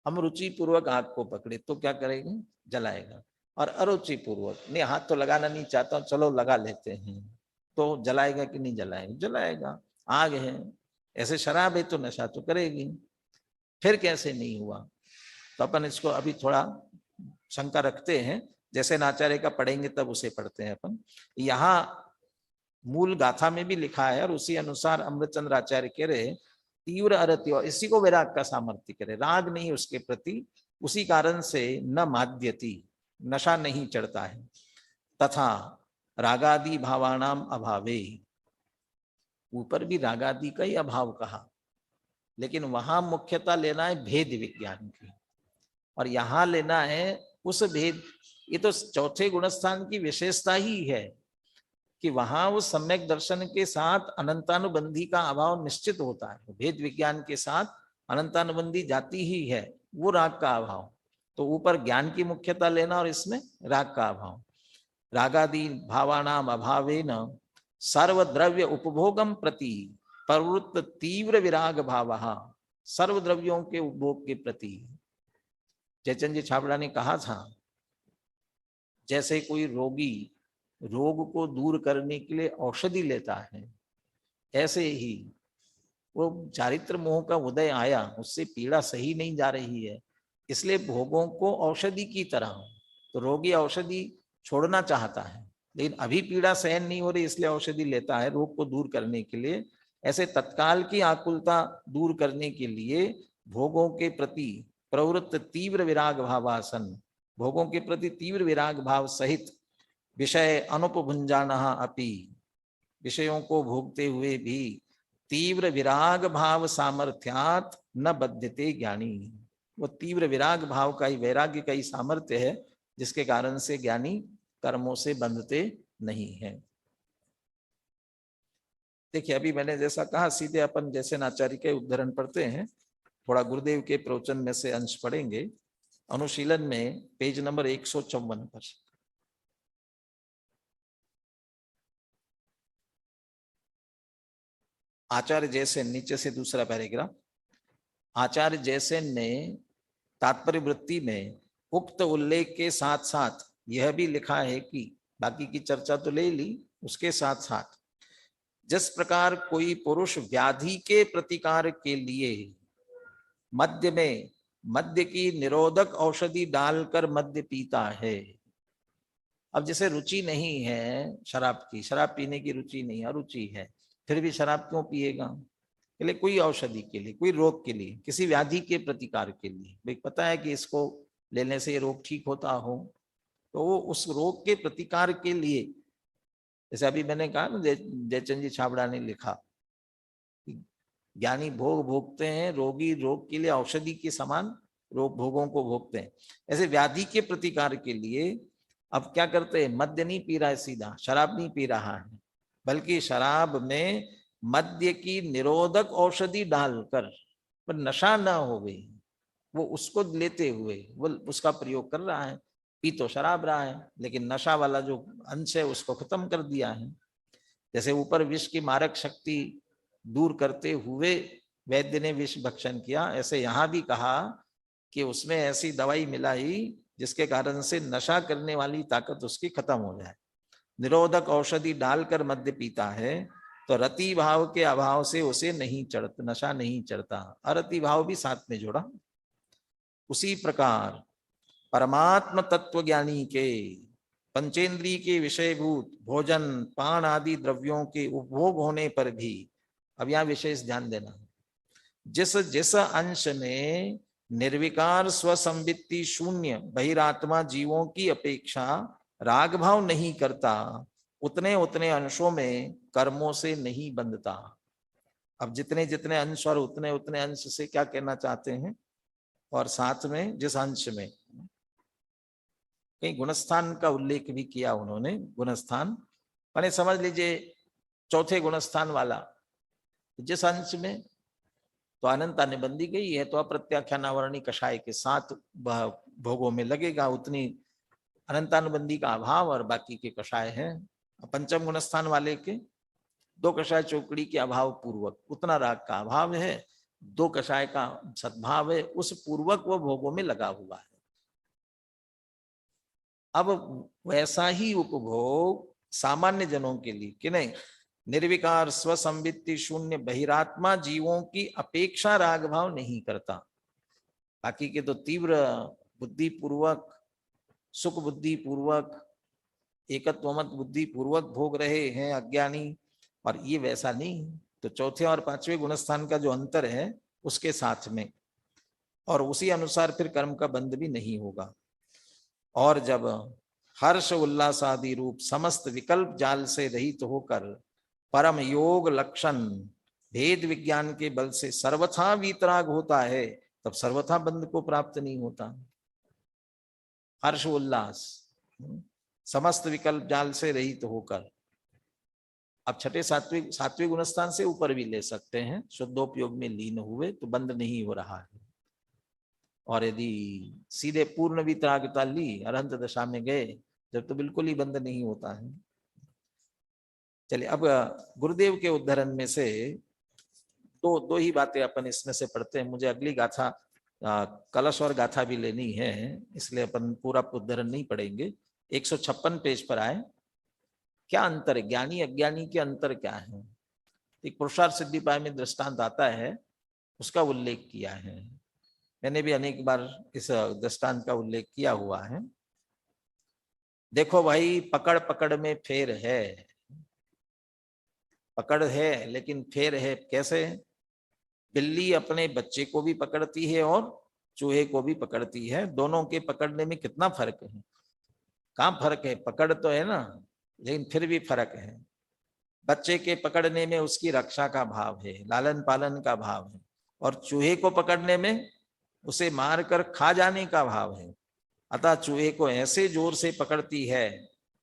हम रुचि पूर्वक आग को पकड़े तो क्या करेंगे? जलाएगा। और अरुचि पूर्वक नहीं, हाथ तो लगाना नहीं चाहता हूं, चलो लगा लेते हैं, तो जलाएगा कि नहीं जलाएगा? जलाएगा, आग है। ऐसे शराब है तो नशा तो करेगी। फिर कैसे नहीं हुआ? तो अपन इसको अभी थोड़ा शंका रखते हैं, जैसे नाचार्य का पढ़ेंगे तब उसे पढ़ते हैं अपन। यहाँ मूल गाथा में भी लिखा है और उसी अनुसार अमृतचंद्र आचार्य कह रहे तीव्र अरति, और इसी को वैराग का सामर्थ्य करे, राग नहीं उसके प्रति, उसी कारण से न माद्यति, नशा नहीं चढ़ता है। तथा रागादि भावानाम अभावे, ऊपर भी रागादि का ही अभाव कहा, लेकिन वहां मुख्यता लेना है भेद विज्ञान की, और यहां लेना है उस भेद, ये तो चौथे गुणस्थान की विशेषता ही है कि वहां उस सम्यक दर्शन के साथ अनंतानुबंधी का अभाव निश्चित होता है। भेद विज्ञान के साथ अनंतानुबंधी जाती ही है, वो राग का अभाव। तो ऊपर ज्ञान की मुख्यता लेना और इसमें राग का अभाव। रागादि भावानाम अभावेन सर्वद्रव्य उपभोगम प्रति प्रवृत्त तीव्र विराग भावः, सर्वद्रव्यों के उपभोग के प्रति। जयचंद जी छाबड़ा ने कहा था, जैसे कोई रोगी रोग को दूर करने के लिए औषधि लेता है, ऐसे ही वो चारित्र मोह का उदय आया, उससे पीड़ा सही नहीं जा रही है, इसलिए भोगों को औषधि की तरह, तो रोगी औषधि छोड़ना चाहता है लेकिन अभी पीड़ा सहन नहीं हो रही इसलिए औषधि लेता है रोग को दूर करने के लिए। ऐसे तत्काल की आकुलता दूर करने के लिए भोगों के प्रति प्रवृत्त तीव्र विराग भावासन, भोगों के प्रति तीव्र विराग भाव सहित विषय अनुपभुंजान अपि, विषयों को भोगते हुए भी तीव्र विराग भाव सामर्थ्यात न बध्यते ज्ञानी। वो तीव्र विराग भाव का ही, वैराग्य का ही सामर्थ्य है जिसके कारण से ज्ञानी कर्मों से बंधते नहीं है। देखिए अभी मैंने जैसा कहा सीधे अपन जैसे नाचार्य के उद्धरण पढ़ते हैं, थोड़ा गुरुदेव के प्रवचन में से अंश पढ़ेंगे। अनुशीलन में पेज नंबर 154 पर आचार्य जयसेन, नीचे से दूसरा पैराग्राफ, आचार्य जयसेन ने तात्पर्य वृत्ति में उक्त उल्लेख के साथ साथ यह भी लिखा है कि, बाकी की चर्चा तो ले ली, उसके साथ साथ जिस प्रकार कोई पुरुष व्याधि के प्रतिकार के लिए मद्य में मद्य की निरोधक औषधि डालकर मद्य पीता है। अब जैसे रुचि नहीं है शराब की, शराब पीने की रुचि नहीं, अरुचि है, फिर भी शराब क्यों पिएगा? के लिए कोई औषधि के लिए, कोई रोग के लिए, किसी व्याधि के प्रतिकार के लिए, भाई पता है कि इसको लेने से ये रोग ठीक होता हो, तो वो उस रोग के प्रतिकार के लिए, जैसे अभी मैंने कहा ना जयचंद जी छाबड़ा ने लिखा, ज्ञानी भोग भोगते हैं, रोगी रोग के लिए औषधि के समान रोग भोगों को भोगते हैं। ऐसे व्याधि के प्रतिकार के लिए अब क्या करते हैं, मद्य नहीं पी रहा है, सीधा शराब नहीं पी रहा है, बल्कि शराब में मद्य की निरोधक औषधि डालकर, पर नशा ना हो गई, वो उसको लेते हुए वो उसका प्रयोग कर रहा है। पी तो शराब रहा है लेकिन नशा वाला जो अंश है उसको खत्म कर दिया है। जैसे ऊपर विष की मारक शक्ति दूर करते हुए वैद्य ने विष भक्षण किया, ऐसे यहाँ भी कहा कि उसमें ऐसी दवाई मिलाई जिसके कारण से नशा करने वाली ताकत उसकी खत्म हो जाए। निरोधक औषधि डालकर मद्य पीता है तो रति भाव के अभाव से उसे नहीं चढ़ता, नशा नहीं चढ़ता, अरति भाव भी साथ में जोड़ा। उसी प्रकार परमात्म तत्व ज्ञानी के पंचेंद्रिय के विषयभूत भोजन पान आदि द्रव्यों के उपभोग होने पर भी, अब यहाँ विशेष ध्यान देना, जिस जिस अंश में निर्विकार स्वसंवित्ति शून्य बहिरात्मा जीवों की अपेक्षा राग भाव नहीं करता, उतने उतने अंशों में कर्मों से नहीं बंधता। अब जितने जितने अंश और उतने उतने अंश से क्या कहना चाहते हैं, और साथ में जिस अंश में, कहीं गुणस्थान का उल्लेख भी किया उन्होंने, गुणस्थान माने समझ लीजिए चौथे गुणस्थान वाला, जिस अंश में तो अनंता ने बंदी गई है तो अप्रत्याख्यानावरणी कषाय के 7 भोगों में लगेगा, उतनी अनंतानुबंधी का अभाव और बाकी के कषाय है। पंचम गुणस्थान वाले के 2 कषाय चौकड़ी के अभाव पूर्वक उतना राग का अभाव है, 2 कषाय का सद्भाव है, उस पूर्वक वो भोगों में लगा हुआ है। अब वैसा ही उपभोग सामान्य जनों के लिए कि नहीं, निर्विकार स्वसंवित्ति शून्य बहिरात्मा जीवों की अपेक्षा राग भाव नहीं करता। बाकी के तो तीव्र बुद्धि पूर्वक, सुख बुद्धि पूर्वक, एकत्वमत बुद्धि पूर्वक भोग रहे हैं अज्ञानी, और ये वैसा नहीं। तो चौथे और 5वें गुणस्थान का जो अंतर है उसके साथ में, और उसी अनुसार फिर कर्म का बंध भी नहीं होगा। और जब हर्ष उल्लास आदि रूप समस्त विकल्प जाल से रहित होकर परम योग लक्षण भेद विज्ञान के बल से सर्वथा वीतराग होता है, तब सर्वथा बंध को प्राप्त नहीं होता। हर्ष उल्लास समस्त विकल्प जाल से रहित होकर, अब छठे सातवें गुणस्थान से ऊपर भी ले सकते हैं, शुद्धोपयोग में लीन हुए तो बंद नहीं हो रहा है। और यदि सीधे पूर्ण वितरागता ली, अरहंत दशा में गए जब, तो बिल्कुल ही बंद नहीं होता है। चलिए अब गुरुदेव के उद्धरण में से दो ही बातें अपन इसमें से पढ़ते हैं। मुझे अगली गाथा कलश और गाथा भी लेनी है, इसलिए अपन पूरा उद्धरण नहीं पढ़ेंगे। 156 पेज पर आए। क्या अंतर है, ज्ञानी अज्ञानी के अंतर क्या है? एक पुरुषार्थ सिद्धिपाय में दृष्टांत आता है, उसका उल्लेख किया है। मैंने भी अनेक बार इस दृष्टांत का उल्लेख किया हुआ है। देखो भाई, पकड़ पकड़ में फेर है, पकड़ है लेकिन फेर है। कैसे? बिल्ली अपने बच्चे को भी पकड़ती है और चूहे को भी पकड़ती है। दोनों के पकड़ने में कितना फर्क है? कहाँ फर्क है? पकड़ तो है ना, लेकिन फिर भी फर्क है। बच्चे के पकड़ने में उसकी रक्षा का भाव है, लालन पालन का भाव है, और चूहे को पकड़ने में उसे मारकर खा जाने का भाव है। अतः चूहे को ऐसे जोर से पकड़ती है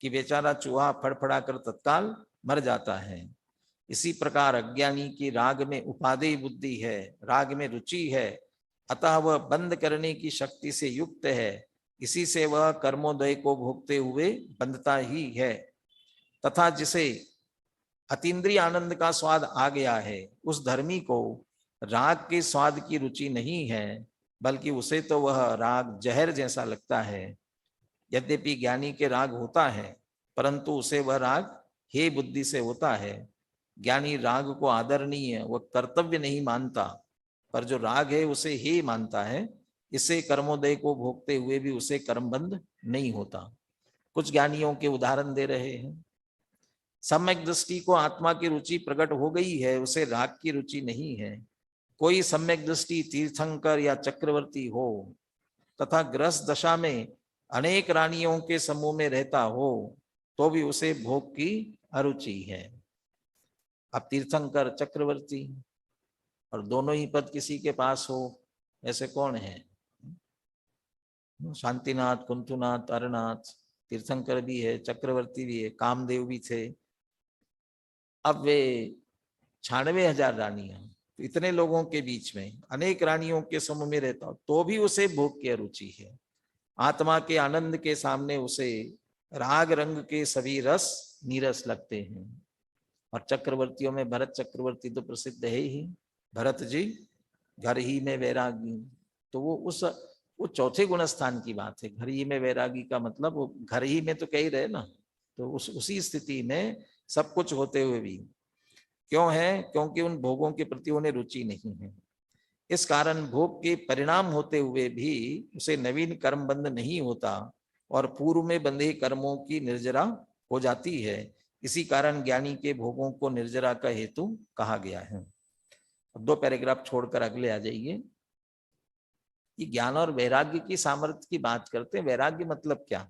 कि बेचारा चूहा फड़फड़ा कर तत्काल मर जाता है। इसी प्रकार अज्ञानी की राग में उपादेय बुद्धि है, राग में रुचि है, अतः वह बंद करने की शक्ति से युक्त है। इसी से वह कर्मोदय को भोगते हुए बंधता ही है। तथा जिसे अतीन्द्रिय आनंद का स्वाद आ गया है, उस धर्मी को राग के स्वाद की रुचि नहीं है, बल्कि उसे तो वह राग जहर जैसा लगता है। यद्यपि ज्ञानी के राग होता है, परंतु उसे वह राग हे बुद्धि से होता है। ज्ञानी राग को आदरणीय व कर्तव्य नहीं मानता, पर जो राग है उसे हे मानता है। इससे कर्मोदय को भोगते हुए भी उसे कर्मबंध नहीं होता। कुछ ज्ञानियों के उदाहरण दे रहे हैं। सम्यक दृष्टि को आत्मा की रुचि प्रकट हो गई है, उसे राग की रुचि नहीं है। कोई सम्यक दृष्टि तीर्थंकर या चक्रवर्ती हो तथा ग्रस्त दशा में अनेक रानियों के समूह में रहता हो, तो भी उसे भोग की अरुचि है। अब तीर्थंकर, चक्रवर्ती, और दोनों ही पद किसी के पास हो, ऐसे कौन है? शांतिनाथ, कुंतुनाथ, अरनाथ। तीर्थंकर भी है, चक्रवर्ती भी है, कामदेव भी थे। अब वे 96,000 रानियां, तो इतने लोगों के बीच में अनेक रानियों के समूह में रहता हो, तो भी उसे भोग की अरुचि है। आत्मा के आनंद के सामने उसे राग रंग के सभी रस नीरस लगते हैं। और चक्रवर्तियों में भरत चक्रवर्ती तो प्रसिद्ध है ही। भरत जी घर ही में वैरागी, तो वो चौथे गुण स्थान की बात है। घर ही में वैरागी का मतलब वो घर ही में तो कह ही रहे ना, तो उसी स्थिति में सब कुछ होते हुए भी क्यों है? क्योंकि उन भोगों के प्रति उन्हें रुचि नहीं है। इस कारण भोग के परिणाम होते हुए भी उसे नवीन कर्म बंध नहीं होता और पूर्व में बंधे कर्मों की निर्जरा हो जाती है। इसी कारण ज्ञानी के भोगों को निर्जरा का हेतु कहा गया है। अब 2 पैराग्राफ छोड़कर अगले आ जाइए। ये ज्ञान और वैराग्य की सामर्थ्य की बात करते हैं। वैराग्य मतलब क्या?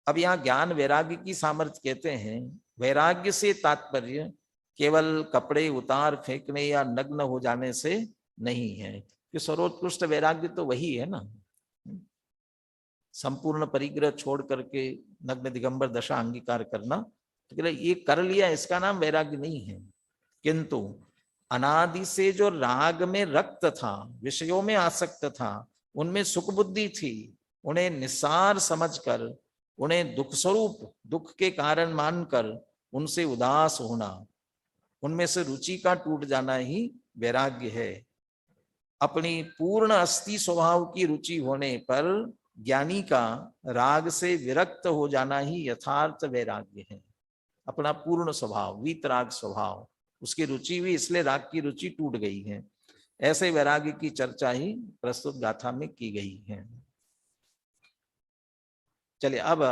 अब यहाँ ज्ञान वैराग्य की सामर्थ्य कहते हैं। वैराग्य से तात्पर्य केवल कपड़े उतार फेंकने या नग्न हो जाने से नहीं है, कि सर्वोत्कृष्ट वैराग्य तो वही है ना। संपूर्ण परिग्रह छोड़ करके नग्न दिगंबर दशा अंगीकार करना, तो ये कर लिया, इसका नाम वैराग्य नहीं है। किंतु अनादि से जो राग में रक्त था, विषयों में आसक्त था, उनमें सुख बुद्धि थी, उन्हें निस्सार समझकर, उन्हें दुख स्वरूप, दुख के कारण मानकर उनसे उदास होना, उनमें से रुचि का टूट जाना ही वैराग्य है। अपनी पूर्ण अस्थि स्वभाव की रुचि होने पर ज्ञानी का राग से विरक्त हो जाना ही यथार्थ वैराग्य है। अपना पूर्ण स्वभाव, वीतराग स्वभाव, उसकी रुचि हुई इसलिए राग की रुचि टूट गई है। ऐसे वैराग्य की चर्चा ही प्रस्तुत गाथा में की गई है। चलिए, अब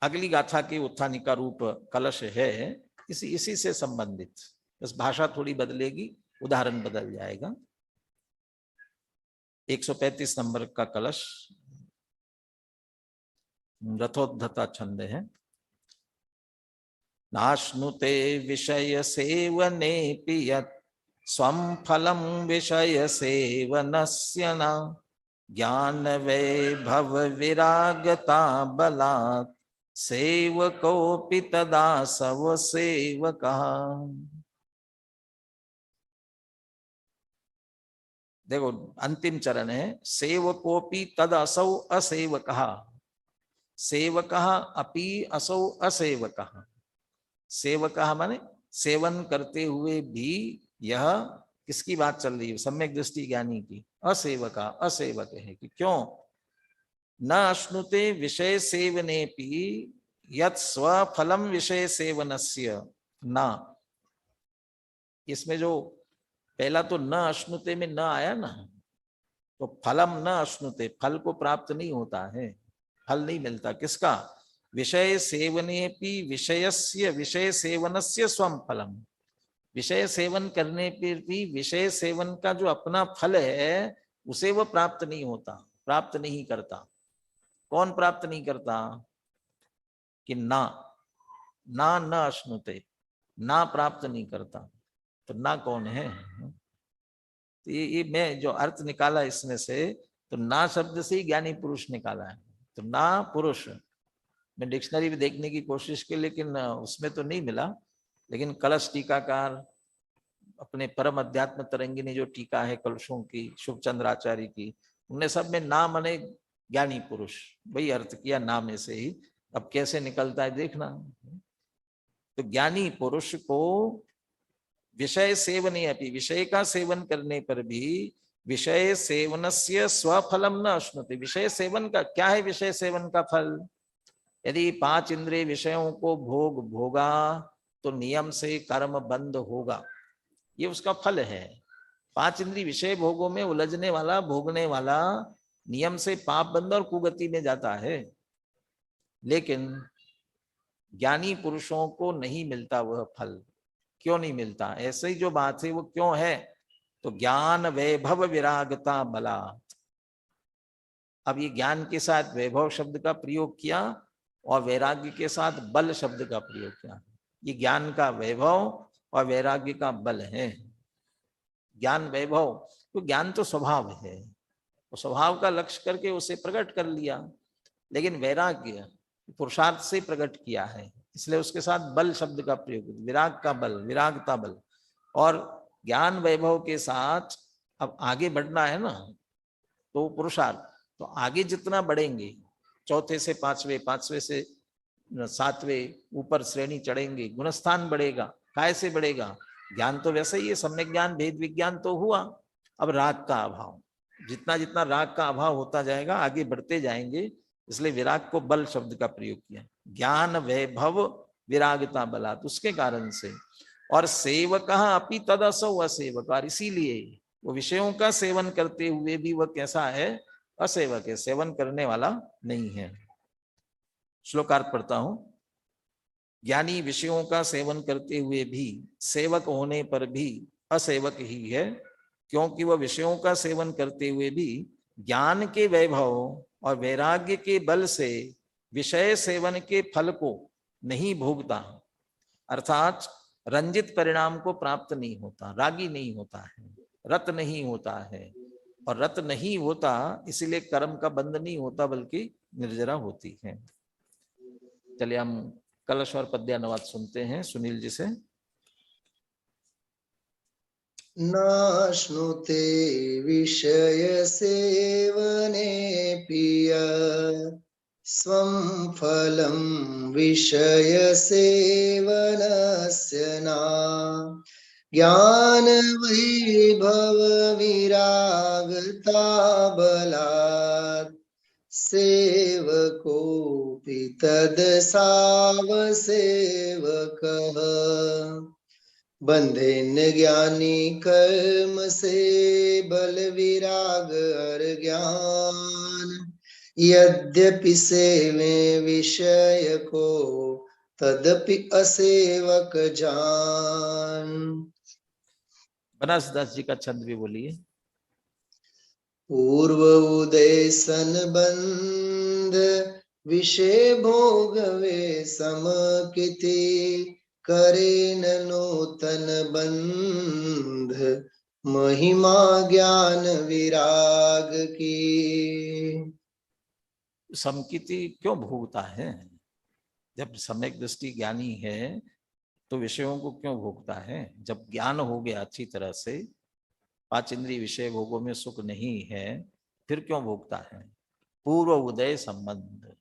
अगली गाथा की उत्थानिका रूप कलश है, इसी से संबंधित, बस भाषा थोड़ी बदलेगी, उदाहरण बदल जाएगा। 135 नंबर का कलश रथोद्धता छंद है। नाश्नुते विषय सेवने पियत स्वम फलम विषय सेवनस्य न ज्ञान वैभव विरागता बलात् सेवकोऽपि तदा सव सेवकः। देखो, अंतिम चरण है, सेवकोऽपि तद असौ असेवकः। सेवकः अपि असौ असेवकः। सेवकः माने सेवन करते हुए भी, यह किसकी बात चल रही है? सम्यक दृष्टि ज्ञानी की। असेवका, असेवक है कि क्यों? न अश्नुते विषय सेवनेपि यत् स्वफलम विषय सेवनस्य न। इसमें जो पहला तो न अश्नुते में न आया ना, तो फलम न अश्नुते, फल को प्राप्त नहीं होता है, फल नहीं मिलता। किसका? विषय सेवनेपि विषयस्य, विषय सेवनस्य स्वम फलम, विषय सेवन करने पर भी विषय सेवन का जो अपना फल है उसे वो प्राप्त नहीं होता, प्राप्त नहीं करता। कौन प्राप्त नहीं करता? कि ना ना न अश्नुते, ना प्राप्त नहीं करता। तो ना कौन है? तो ये मैं जो अर्थ निकाला इसमें से, तो ना शब्द से ही ज्ञानी पुरुष निकाला है। तो ना पुरुष, मैं डिक्शनरी में देखने की कोशिश की लेकिन उसमें तो नहीं मिला। लेकिन कलश टीकाकार अपने परम अध्यात्म तरंगिनी जो टीका है कलशों की, शुभ चंद्राचार्य की, उनने सब में ना मने ज्ञानी पुरुष, वही अर्थ किया ना में से ही। अब कैसे निकलता है देखना। तो ज्ञानी पुरुष को विषय सेवने अपि, विषय का सेवन करने पर भी विषय सेवनस्य स्वफलम न अश्नुते। विषय सेवन का क्या है? विषय सेवन का फल, यदि 5 इंद्रिय विषयों को भोगा तो नियम से कर्म बंद होगा, ये उसका फल है। 5 इंद्रिय विषय भोगों में उलझने वाला, भोगने वाला नियम से पाप बंद और कुगति में जाता है। लेकिन ज्ञानी पुरुषों को नहीं मिलता वह फल। क्यों नहीं मिलता? ऐसे ही जो बात है वो क्यों है? तो ज्ञान वैभव विरागता बलात्। अब ये ज्ञान के साथ वैभव शब्द का प्रयोग किया और वैराग्य के साथ बल शब्द का प्रयोग किया। ये ज्ञान का वैभव और वैराग्य का बल है। ज्ञान वैभव, तो ज्ञान तो स्वभाव है, तो स्वभाव का लक्ष्य करके उसे प्रकट कर लिया। लेकिन वैराग्य पुरुषार्थ से प्रकट किया है, इसलिए उसके साथ बल शब्द का प्रयोग, विराग का बल, विरागता बल। और ज्ञान वैभव के साथ अब आगे बढ़ना है ना, तो पुरुषार्थ, तो आगे जितना बढ़ेंगे, चौथे से पांचवे, पांचवे से सातवें, ऊपर श्रेणी चढ़ेंगे, गुणस्थान बढ़ेगा। काय से बढ़ेगा? ज्ञान तो वैसे ही है, सम्यक ज्ञान, भेद विज्ञान तो हुआ। अब राग का अभाव, जितना जितना राग का अभाव होता जाएगा आगे बढ़ते जाएंगे, इसलिए विराग को बल शब्द का प्रयोग किया। ज्ञान वैभव विरागता बलात्, उसके कारण से। और सेवक अपि तदसौ असेवक, और इसीलिए वो विषयों का सेवन करते हुए भी वह कैसा है? असेवक है, सेवन करने वाला नहीं है। श्लोकार्थ पढ़ता हूं। ज्ञानी विषयों का सेवन करते हुए भी, सेवक होने पर भी असेवक ही है, क्योंकि वह विषयों का सेवन करते हुए भी ज्ञान के वैभव और वैराग्य के बल से विषय सेवन के फल को नहीं भोगता, अर्थात रंजित परिणाम को प्राप्त नहीं होता, रागी नहीं होता है, रत नहीं होता है। और रत नहीं होता इसीलिए कर्म का बंध नहीं होता, बल्कि निर्जरा होती है। चलिए हम कलश और पद्यानुवाद सुनते हैं सुनील जी से। नाश्नुते विषय सेवने पिय स्वं फलं विषय सेवनस्य ना ज्ञान वैभव विरागता बलात् सेवकोऽपि तदसावसेवकः बंधेन ज्ञानी कर्म से बल विराग और ज्ञान यद्यपि सेवे विषय को तदपि असेवक जान। बनारसदास जी का छंद भी बोलिए। पूर्व उदय सन बंध विषय भोगवे समकिति करे न नूतन बंध महिमा ज्ञान विराग की। समकिति क्यों भोगता है? जब सम्यक दृष्टि ज्ञानी है तो विषयों को क्यों भोगता है? जब ज्ञान हो गया अच्छी तरह से, 5 इंद्रिय विषय भोगों में सुख नहीं है, फिर क्यों भोगता है? पूर्व उदय संबंध,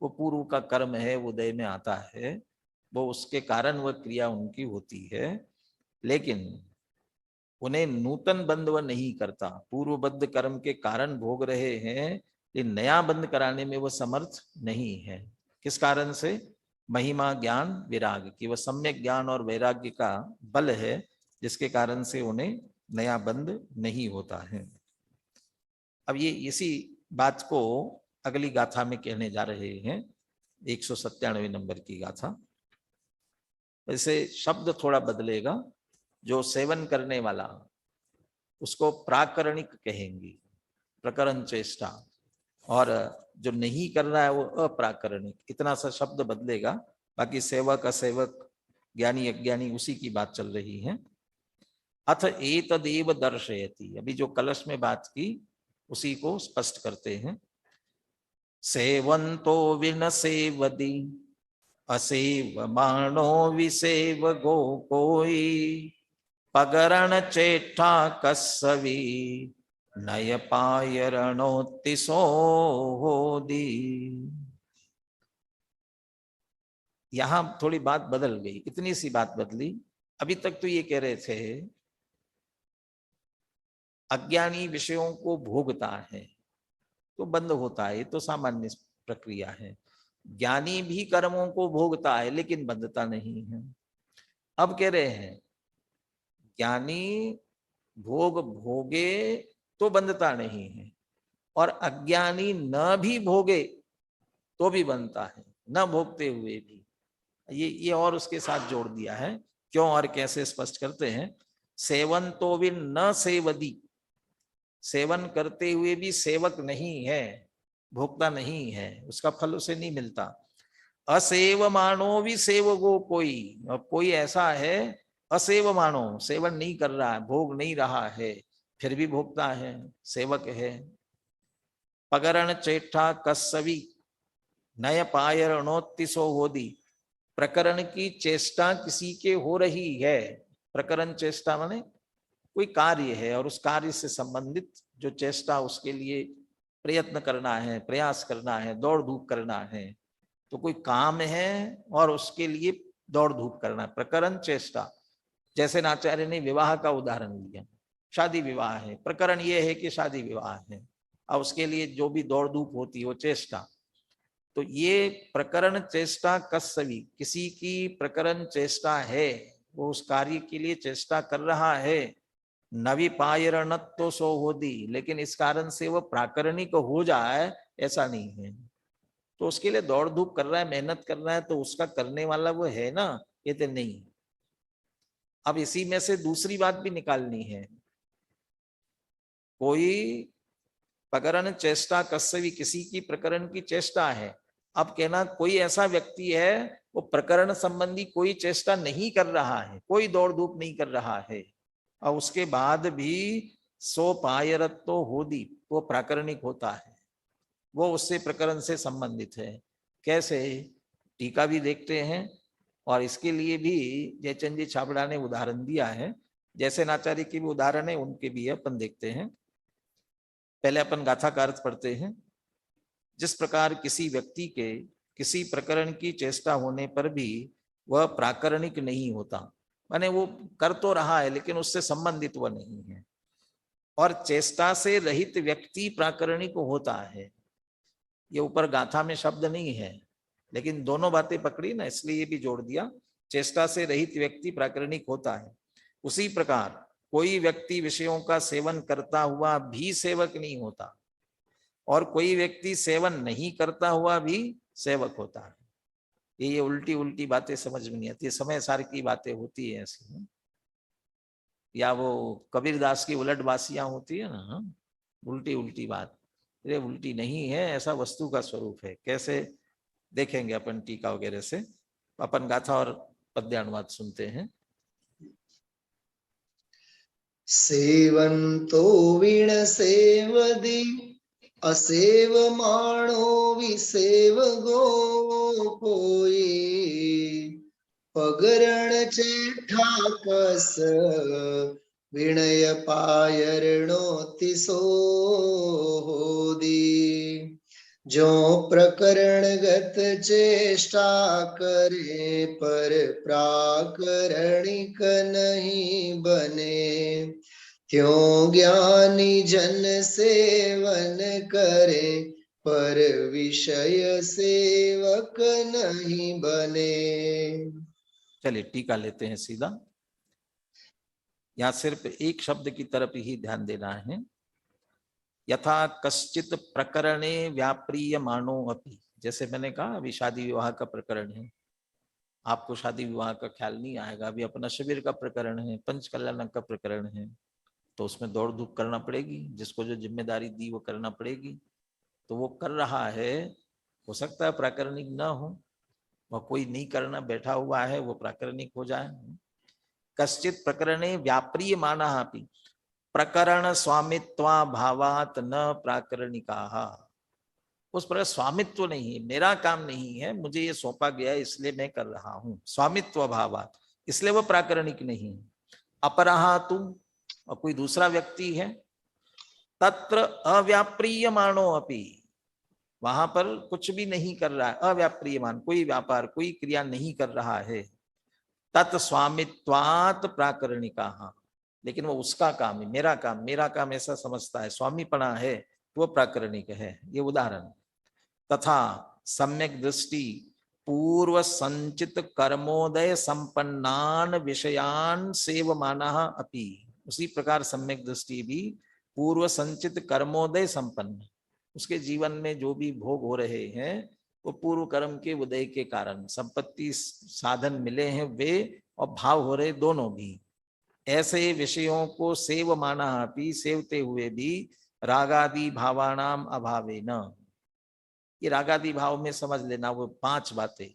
वो पूर्व का कर्म है, उदय में आता है, वो उसके कारण वह क्रिया उनकी होती है, लेकिन उन्हें नूतन बंध वह नहीं करता। पूर्वबद्ध कर्म के कारण भोग रहे हैं, लेकिन नया बंध कराने में वह समर्थ नहीं है। किस कारण से? महिमा ज्ञान विराग की, वह सम्यक ज्ञान और वैराग्य का बल है, जिसके कारण से उन्हें नया बंध नहीं होता है। अब ये इसी बात को अगली गाथा में कहने जा रहे हैं, 197 नंबर की गाथा। वैसे शब्द थोड़ा बदलेगा, जो सेवन करने वाला उसको प्राकरणिक कहेंगे, प्रकरण चेष्टा, और जो नहीं कर रहा है वो अप्राकरणिक, इतना सा शब्द बदलेगा। बाकी सेवक असेवक ज्ञानी अज्ञानी उसी की बात चल रही है। अथ एतदेव दर्शयति, अभी जो कलश में बात की उसी को स्पष्ट करते हैं। सेवंतो विन सेवदी असेवमानो विसेव गो कोई, पगरण चेठा कसवी नय पायरणोत्तिसो होदी। यहां थोड़ी बात बदल गई, इतनी सी बात बदली। अभी तक तो ये कह रहे थे अज्ञानी विषयों को भोगता है तो बंद होता है, ये तो सामान्य प्रक्रिया है। ज्ञानी भी कर्मों को भोगता है लेकिन बंधता नहीं है। अब कह रहे हैं ज्ञानी भोग भोगे तो बंधता नहीं है, और अज्ञानी न भी भोगे तो भी बंधता है, न भोगते हुए भी। ये और उसके साथ जोड़ दिया है। क्यों और कैसे स्पष्ट करते हैं। सेवन तो भी न सेवदी, सेवन करते हुए भी सेवक नहीं है, भोगता नहीं है, उसका फल उसे नहीं मिलता। असेव मानो भी सेवगो कोई, और कोई ऐसा है असेव मानो, सेवन नहीं कर रहा है, भोग नहीं रहा है, फिर भी भोगता है, सेवक है। पगरण चेठा कसवी नय पायरणोत्तिसो होदी, प्रकरण की चेष्टा किसी के हो रही है। प्रकरण चेष्टा माने कोई कार्य है और उस कार्य से संबंधित जो चेष्टा, उसके लिए प्रयत्न करना है, प्रयास करना है, दौड़ धूप करना है। तो कोई काम है और उसके लिए दौड़ धूप करना है, प्रकरण चेष्टा। जैसे आचार्य ने विवाह का उदाहरण लिया, शादी विवाह है, प्रकरण ये है कि शादी विवाह है, और उसके लिए जो भी दौड़ धूप होती है वो चेष्टा। तो ये प्रकरण चेष्टा कसवी, किसी की प्रकरण चेष्टा है, वो उस कार्य के लिए चेष्टा कर रहा है। नवी पायरणत्व सो होदी, लेकिन इस कारण से वो प्राकरणिक हो जाए ऐसा नहीं है। तो उसके लिए दौड़ धूप कर रहा है, मेहनत कर रहा है, तो उसका करने वाला वो है ना, ये तो नहीं। अब इसी में से दूसरी बात भी निकालनी है। कोई प्रकरण चेष्टा कसवी, किसी की प्रकरण की चेष्टा है। अब कहना कोई ऐसा व्यक्ति है वो प्रकरण संबंधी कोई चेष्टा नहीं कर रहा है, कोई दौड़ धूप नहीं कर रहा है, और उसके बाद भी सो पायरत्व होदी, वो प्राकरणिक होता है, वो उससे प्रकरण से संबंधित है। कैसे, टीका भी देखते हैं, और इसके लिए भी जयचंद जी छाबड़ा ने उदाहरण दिया है। जैसे नाचार्य की भी उदाहरण है, उनके भी अपन देखते हैं। पहले अपन गाथा का अर्थ पढ़ते हैं। जिस प्रकार किसी व्यक्ति के किसी प्रकरण की चेष्टा होने पर भी वह प्राकरणिक नहीं होता, माने वो कर तो रहा है लेकिन उससे संबंधित वह नहीं है, और चेष्टा से रहित व्यक्ति प्राकरणिक होता है। ये ऊपर गाथा में शब्द नहीं है, लेकिन दोनों बातें पकड़ी ना, इसलिए ये भी जोड़ दिया। चेष्टा से रहित व्यक्ति प्राकरणिक होता है। उसी प्रकार कोई व्यक्ति विषयों का सेवन करता हुआ भी सेवक नहीं होता, और कोई व्यक्ति सेवन नहीं करता हुआ भी सेवक होता है। ये उल्टी उल्टी बातें समझ में नहीं आती, समय सार की बातें होती है ऐसी, या वो कबीरदास की उलट बासियां होती है ना, उल्टी उल्टी बात। ये उल्टी नहीं है, ऐसा वस्तु का स्वरूप है। कैसे देखेंगे अपन टीका वगैरह से। अपन गाथा और पद्यानुवाद सुनते हैं। सेवंतो विण सेवदी असेवमाणो विसेव गो कोई, पगरण चेठा कस विनय पायरणोत्तिसो होदी। जो प्रकरणगत चेष्टा करे पर प्राकरणिक नहीं बने, त्यों ज्ञानी जन सेवन करे पर विषय सेवक नहीं बने। चलिए टीका लेते हैं सीधा। यहाँ सिर्फ एक शब्द की तरफ ही ध्यान देना है। यथा कश्चित प्रकरणे व्याप्रियमाणो अपि, जैसे मैंने कहा अभी शादी विवाह का प्रकरण है, आपको शादी विवाह का ख्याल नहीं आएगा, अभी अपना शिविर का प्रकरण है, पंच कल्याण का प्रकरण है, तो उसमें दौड़ धूप करना पड़ेगी, जिसको जो जिम्मेदारी दी वो करना पड़ेगी, तो वो कर रहा है, हो सकता है प्राकरणिक न हो, वह कोई नहीं करना बैठा हुआ है वो प्राकरणिक हो जाए। कश्चित प्रकरणे व्याप्रियमाणः अपि प्रकरण स्वामित्वा भावात न प्राकरणिकाः, उस पर स्वामित्व नहीं है, मेरा काम नहीं है, मुझे ये सौंपा गया है इसलिए मैं कर रहा हूं, स्वामित्व भावात, इसलिए वो प्राकरणिक नहीं। अपरहा तुम, और कोई दूसरा व्यक्ति है, तत्र अव्याप्रियमाणो अपि, वहां पर कुछ भी नहीं कर रहा है, अव्याप्रियमान, कोई व्यापार कोई क्रिया नहीं कर रहा है, तत् स्वामित्वात् प्राकरणिकाः, लेकिन वो उसका काम है, मेरा काम ऐसा समझता है, स्वामीपना है, तो वो प्राकरणिक है। ये उदाहरण। तथा सम्यक दृष्टि पूर्व संचित कर्मोदय संपन्नान विषयान सेवमानः अपि, उसी प्रकार सम्यक दृष्टि भी पूर्व संचित कर्मोदय संपन्न, उसके जीवन में जो भी भोग हो रहे हैं वो पूर्व कर्म के उदय के कारण, संपत्ति साधन मिले हैं वे और भाव हो रहे दोनों भी, ऐसे विषयों को सेवमानः अपि, सेवते हुए भी रागादि भावानाम अभावेन, ये रागादि भाव में समझ लेना वो 5 बातें,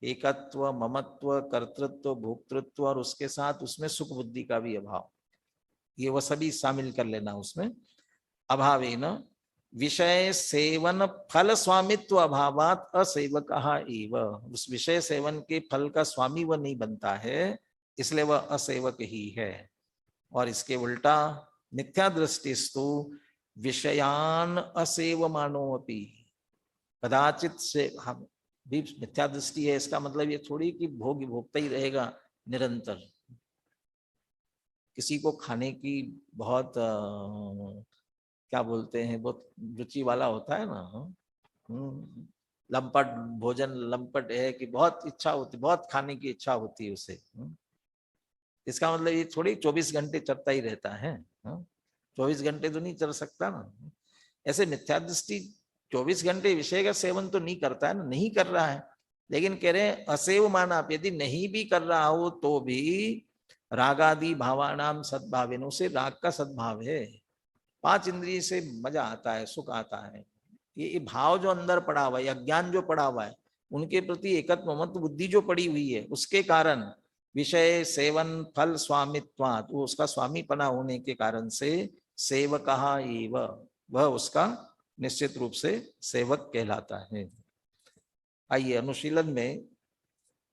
एकत्व, ममत्व, कर्तृत्व, भोक्तृत्व और उसके साथ उसमें सुख बुद्धि का भी अभाव, ये वो सभी शामिल कर लेना उसमें। अभावेन विषय सेवन फल स्वामित्व अभावात असेवकः एव, उस विषय सेवन के फल का स्वामी वह नहीं बनता है, इसलिए वह असेवक ही है। और इसके उल्टा मिथ्या दृष्टिस्तु विषयान असेवमानो अपि, कदाचित से हम भी मिथ्या दृष्टि है, इसका मतलब ये थोड़ी कि भोग भोगता ही रहेगा निरंतर। किसी को खाने की बहुत क्या बोलते हैं, बहुत रुचि वाला होता है ना, लंपट भोजन, लंपट है कि बहुत इच्छा होती, बहुत खाने की इच्छा होती है उसे, इसका मतलब ये थोड़ी 24 घंटे चलता ही रहता है, 24 घंटे तो नहीं चल सकता ना। ऐसे मिथ्या दृष्टि 24 घंटे विषय का सेवन तो नहीं करता है ना, नहीं कर रहा है, लेकिन कह रहे हैं असेव माना, यदि नहीं भी कर रहा हो तो भी रागादि भावानाम सद्भावेन, उसे राग का सद्भाव है, 5 इंद्रिय से मजा आता है, सुख आता है, ये भाव जो अंदर पड़ा हुआ है, अज्ञान जो पड़ा हुआ है, उनके प्रति एकत्व ममत्व बुद्धि जो पड़ी हुई है, उसके कारण विषय सेवन फल स्वामित्वात्, वो उसका स्वामीपना होने के कारण से सेवकः एव, वह उसका निश्चित रूप से सेवक कहलाता है। आइए अनुशीलन में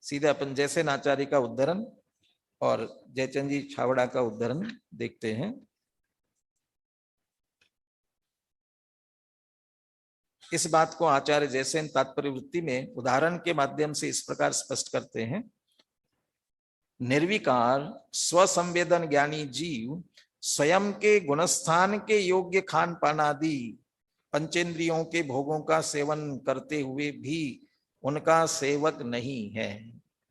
सीधे अपन जयसेन आचार्य का उद्धरण और जयचंद जी छावड़ा का उद्धरण देखते हैं। इस बात को आचार्य जयसेन तात्पर्य वृत्ति में उदाहरण के माध्यम से इस प्रकार स्पष्ट करते हैं। निर्विकार स्वसंवेदन ज्ञानी जीव स्वयं के गुणस्थान के योग्य खान पान आदि पंचेंद्रियों के भोगों का सेवन करते हुए भी उनका सेवक नहीं है।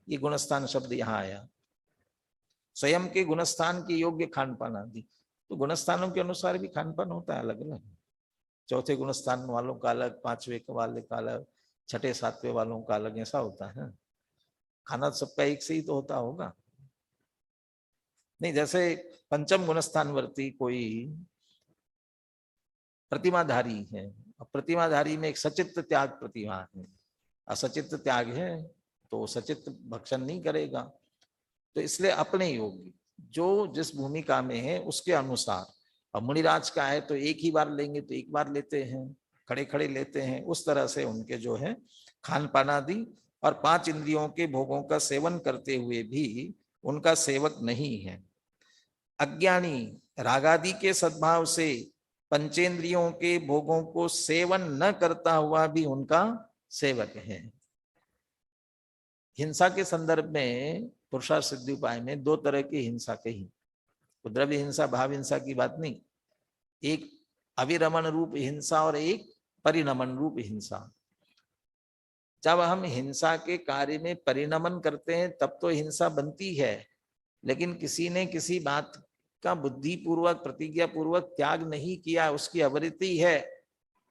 ये गुणस्थान शब्द यहाँ आया, स्वयं के गुणस्थान के योग्य खान पान आदि, तो गुणस्थानों के अनुसार भी खान पान होता है अलग अलग, चौथे गुणस्थान वालों का अलग, 5वें वाले का अलग, 6ठे 7वें वालों का अलग, ऐसा होता है। खाना सबका एक से ही तो होता होगा नहीं। जैसे पंचम गुणस्थानवर्ती कोई प्रतिमाधारी है, प्रतिमाधारी में एक सचित्त त्याग प्रतिमा है, असचित्त त्याग है तो सचित्त भक्षण नहीं करेगा, तो इसलिए अपने योग्य जो जिस भूमिका में है उसके अनुसार, अब मुनिराज का है तो एक ही बार लेंगे तो एक बार लेते हैं, खड़े खड़े लेते हैं, उस तरह से उनके जो है खान पान आदि और 5 इंद्रियों के भोगों का सेवन करते हुए भी उनका सेवक नहीं है। अज्ञानी रागादि के सद्भाव से पंचेंद्रियों के भोगों को सेवन न करता हुआ भी उनका सेवक है। हिंसा के संदर्भ में पुरुषार्थ सिद्धि उपाय में 2 तरह की हिंसा कही, द्रव्य हिंसा भाव हिंसा की बात नहीं, एक अविरमण रूप हिंसा और एक परिणमन रूप हिंसा। जब हम हिंसा के कार्य में परिणमन करते हैं तब तो हिंसा बनती है, लेकिन किसी ने किसी बात का बुद्धि पूर्वक प्रतिज्ञा पूर्वक त्याग नहीं किया, उसकी आवृत्ति है,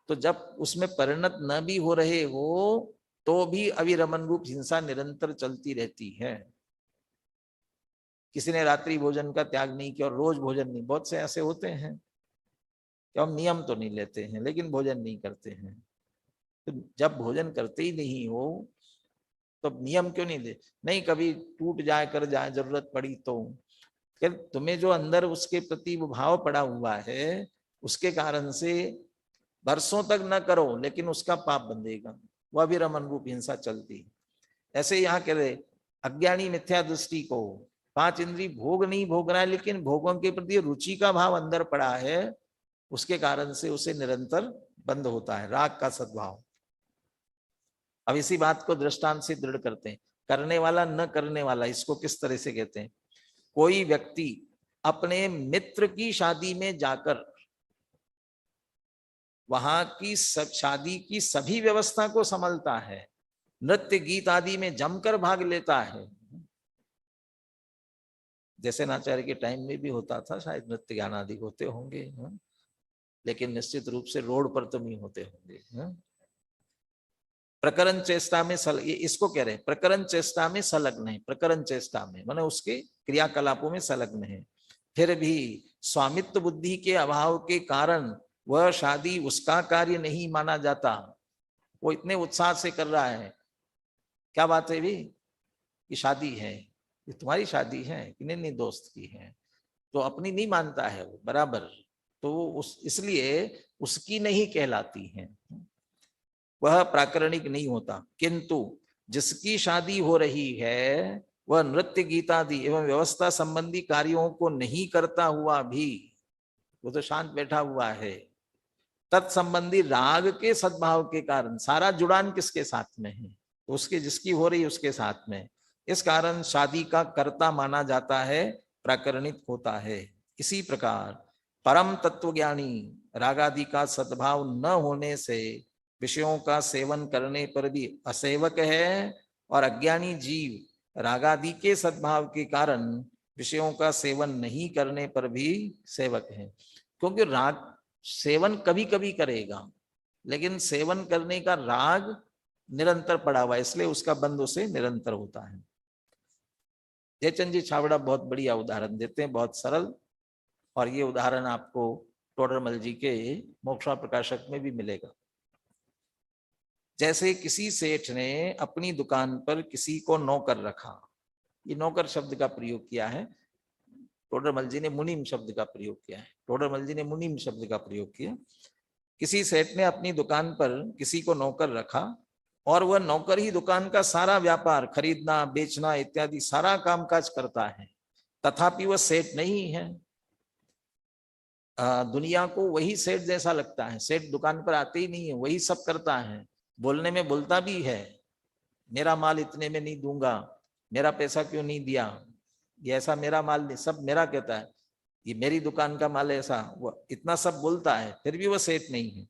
तो जब उसमें परिणत न भी हो रहे हो तो भी अविरमण रूप हिंसा निरंतर चलती रहती है। किसी ने रात्रि भोजन का त्याग नहीं किया और रोज भोजन नहीं, बहुत से ऐसे होते हैं कि हम नियम तो नहीं लेते हैं लेकिन भोजन नहीं करते हैं। तो जब भोजन करते ही नहीं हो तो नियम क्यों नहीं दे? नहीं, कभी टूट जाए कर जाए जरूरत पड़ी तो। फिर तुम्हें जो अंदर उसके प्रति वो भाव पड़ा हुआ है, उसके कारण से बरसों तक न करो लेकिन उसका पाप बंधेगा, वह भी रमन रूप हिंसा चलती। ऐसे यहाँ कह रहे अज्ञानी मिथ्या दृष्टि को 5 इंद्रिय भोग नहीं भोग रहा है लेकिन भोगों के प्रति रुचि का भाव अंदर पड़ा है, उसके कारण से उसे निरंतर बंद होता है राग का सद्भाव। अब इसी बात को दृष्टांत से दृढ़ करते हैं। करने वाला न करने वाला, इसको किस तरह से कहते हैं? कोई व्यक्ति अपने मित्र की शादी में जाकर वहां की सब शादी की सभी व्यवस्था को संभालता है, नृत्य गीत आदि में जमकर भाग लेता है। जैसे नाचार्य के टाइम में भी होता था, शायद नृत्य गान आदि होते होंगे, लेकिन निश्चित रूप से रोड पर तो नहीं होते होंगे। प्रकरण चेष्टा में ये इसको कह रहे हैं, प्रकरण चेष्टा में संलग्न है। प्रकरण चेष्टा में माने उसके क्रियाकलापों में संलग्न है, फिर भी स्वामित्व बुद्धि के अभाव के कारण वह शादी उसका कार्य नहीं माना जाता। वो इतने उत्साह से कर रहा है, क्या बात है भी कि शादी है, ये तुम्हारी शादी है कि नहीं? नहीं, दोस्त की है, तो अपनी नहीं मानता है वो बराबर, तो इसलिए उसकी नहीं कहलाती है, वह प्राकरणिक नहीं होता। किंतु जिसकी शादी हो रही है वह नृत्य गीतादि एवं व्यवस्था संबंधी कार्यों को नहीं करता हुआ भी, वो तो शांत बैठा हुआ है, तत्संबंधी राग के सद्भाव के कारण, सारा जुड़ान किसके साथ में है? तो उसके, जिसकी हो रही उसके साथ में, इस कारण शादी का कर्ता माना जाता है, प्राकरणिक होता है। इसी प्रकार परम तत्वज्ञानी रागादि का सद्भाव न होने से विषयों का सेवन करने पर भी असेवक है, और अज्ञानी जीव रागादि के सद्भाव के कारण विषयों का सेवन नहीं करने पर भी सेवक है। क्योंकि राग सेवन कभी कभी करेगा, लेकिन सेवन करने का राग निरंतर पड़ा हुआ है, इसलिए उसका बंध उसे निरंतर होता है। जयचंद जी छाबड़ा बहुत बढ़िया उदाहरण देते हैं, बहुत सरल, और ये उदाहरण आपको टोडरमल जी के मोक्षा प्रकाशक में भी मिलेगा। जैसे किसी सेठ ने अपनी दुकान पर किसी को नौकर रखा, ये नौकर शब्द का प्रयोग किया है, टोडरमल जी ने मुनीम शब्द का प्रयोग किया है, टोडरमल जी ने मुनीम शब्द का प्रयोग किया। किसी सेठ ने अपनी दुकान पर किसी को नौकर रखा और वह नौकर ही दुकान का सारा व्यापार, खरीदना बेचना इत्यादि सारा कामकाज करता है, तथापि वह सेठ नहीं है। दुनिया को वही सेठ जैसा लगता है, सेठ दुकान पर आते ही नहीं है, वही सब करता है, बोलने में बोलता भी है, मेरा माल इतने में नहीं दूंगा, मेरा पैसा क्यों नहीं दिया, ये ऐसा मेरा माल नहीं, सब मेरा कहता है, ये मेरी दुकान का माल है, ऐसा वह इतना सब बोलता है, फिर भी वह सेठ नहीं है,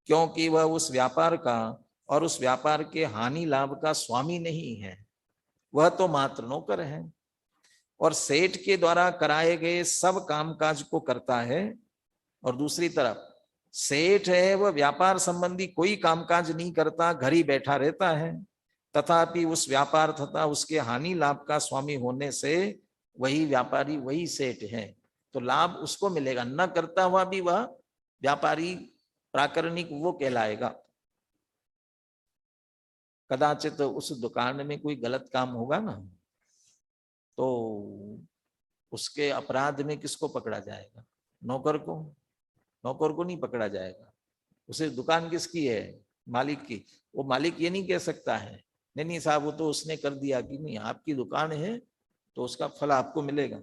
क्योंकि वह उस व्यापार का और उस व्यापार के हानि लाभ का स्वामी नहीं है, वह तो मात्र नौकर है और सेठ के द्वारा कराए गए सब कामकाज को करता है। और दूसरी तरफ सेठ है, वह व्यापार संबंधी कोई कामकाज नहीं करता, घर ही बैठा रहता है, तथापि उस व्यापार तथा उसके हानि लाभ का स्वामी होने से वही व्यापारी वही सेठ है, तो लाभ उसको मिलेगा, न करता हुआ भी वह व्यापारी प्राकरणिक वो कहलाएगा। कदाचित उस दुकान में कोई गलत काम होगा ना, तो उसके अपराध में किसको पकड़ा जाएगा? नौकर को? नौकर को नहीं पकड़ा जाएगा, उसे दुकान किसकी है? मालिक की। वो मालिक ये नहीं कह सकता है नहीं साहब वो तो उसने कर दिया, कि नहीं, आपकी दुकान है तो उसका फल आपको मिलेगा।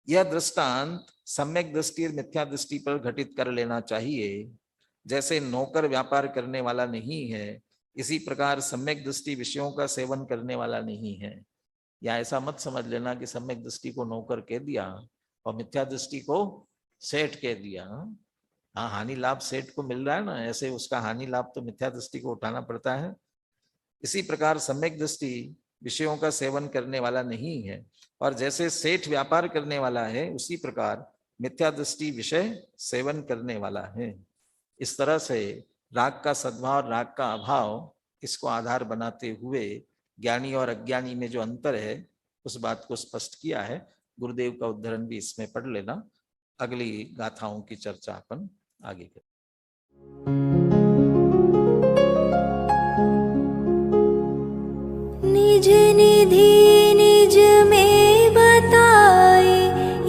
यह दृष्टांत सम्यक दृष्टि और मिथ्या दृष्टि पर घटित कर लेना चाहिए। जैसे नौकर व्यापार करने वाला नहीं है, इसी प्रकार सम्यक दृष्टि विषयों का सेवन करने वाला नहीं है। या ऐसा मत समझ लेना कि सम्यक दृष्टि को नौकर कह दिया और मिथ्या दृष्टि को सेठ कह दिया। हाँ, हानि लाभ सेठ को मिल रहा है ना, ऐसे उसका हानि लाभ तो मिथ्या दृष्टि को उठाना पड़ता है। इसी प्रकार सम्यक दृष्टि विषयों का सेवन करने वाला नहीं है। और जैसे सेठ व्यापार करने वाला है, उसी प्रकार मिथ्या दृष्टि विषय सेवन करने वाला है। इस तरह से राग का सद्भाव और राग का अभाव, इसको आधार बनाते हुए ज्ञानी और अज्ञानी में जो अंतर है उस बात को स्पष्ट किया है। गुरुदेव का उद्धरण भी इसमें पढ़ लेना। अगली गाथाओं की चर्चा अपन आगे करें। निज निधि निज में बताए,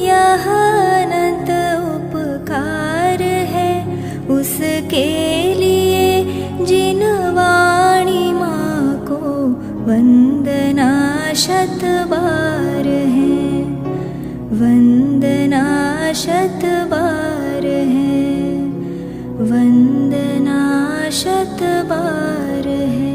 यह अनंत उपकार है उसके लिए जिन वाणी माँ को वंदना शत बार है, वंदना शत बार है, वंदना शत बार है।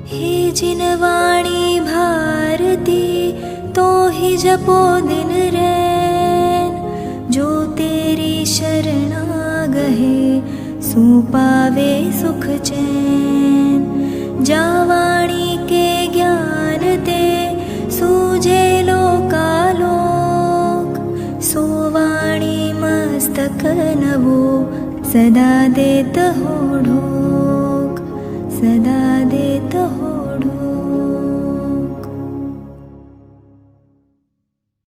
हे जिन वाणी भारती तो ही जपो दिन रैन, जो तेरी शरणा गहे सो पावे सुख चैन। जा वाणी के ज्ञान ते सूझे लोकालोक, सो वाणी मस्तक नवो सदा देत हो ढोक, सदा देत हो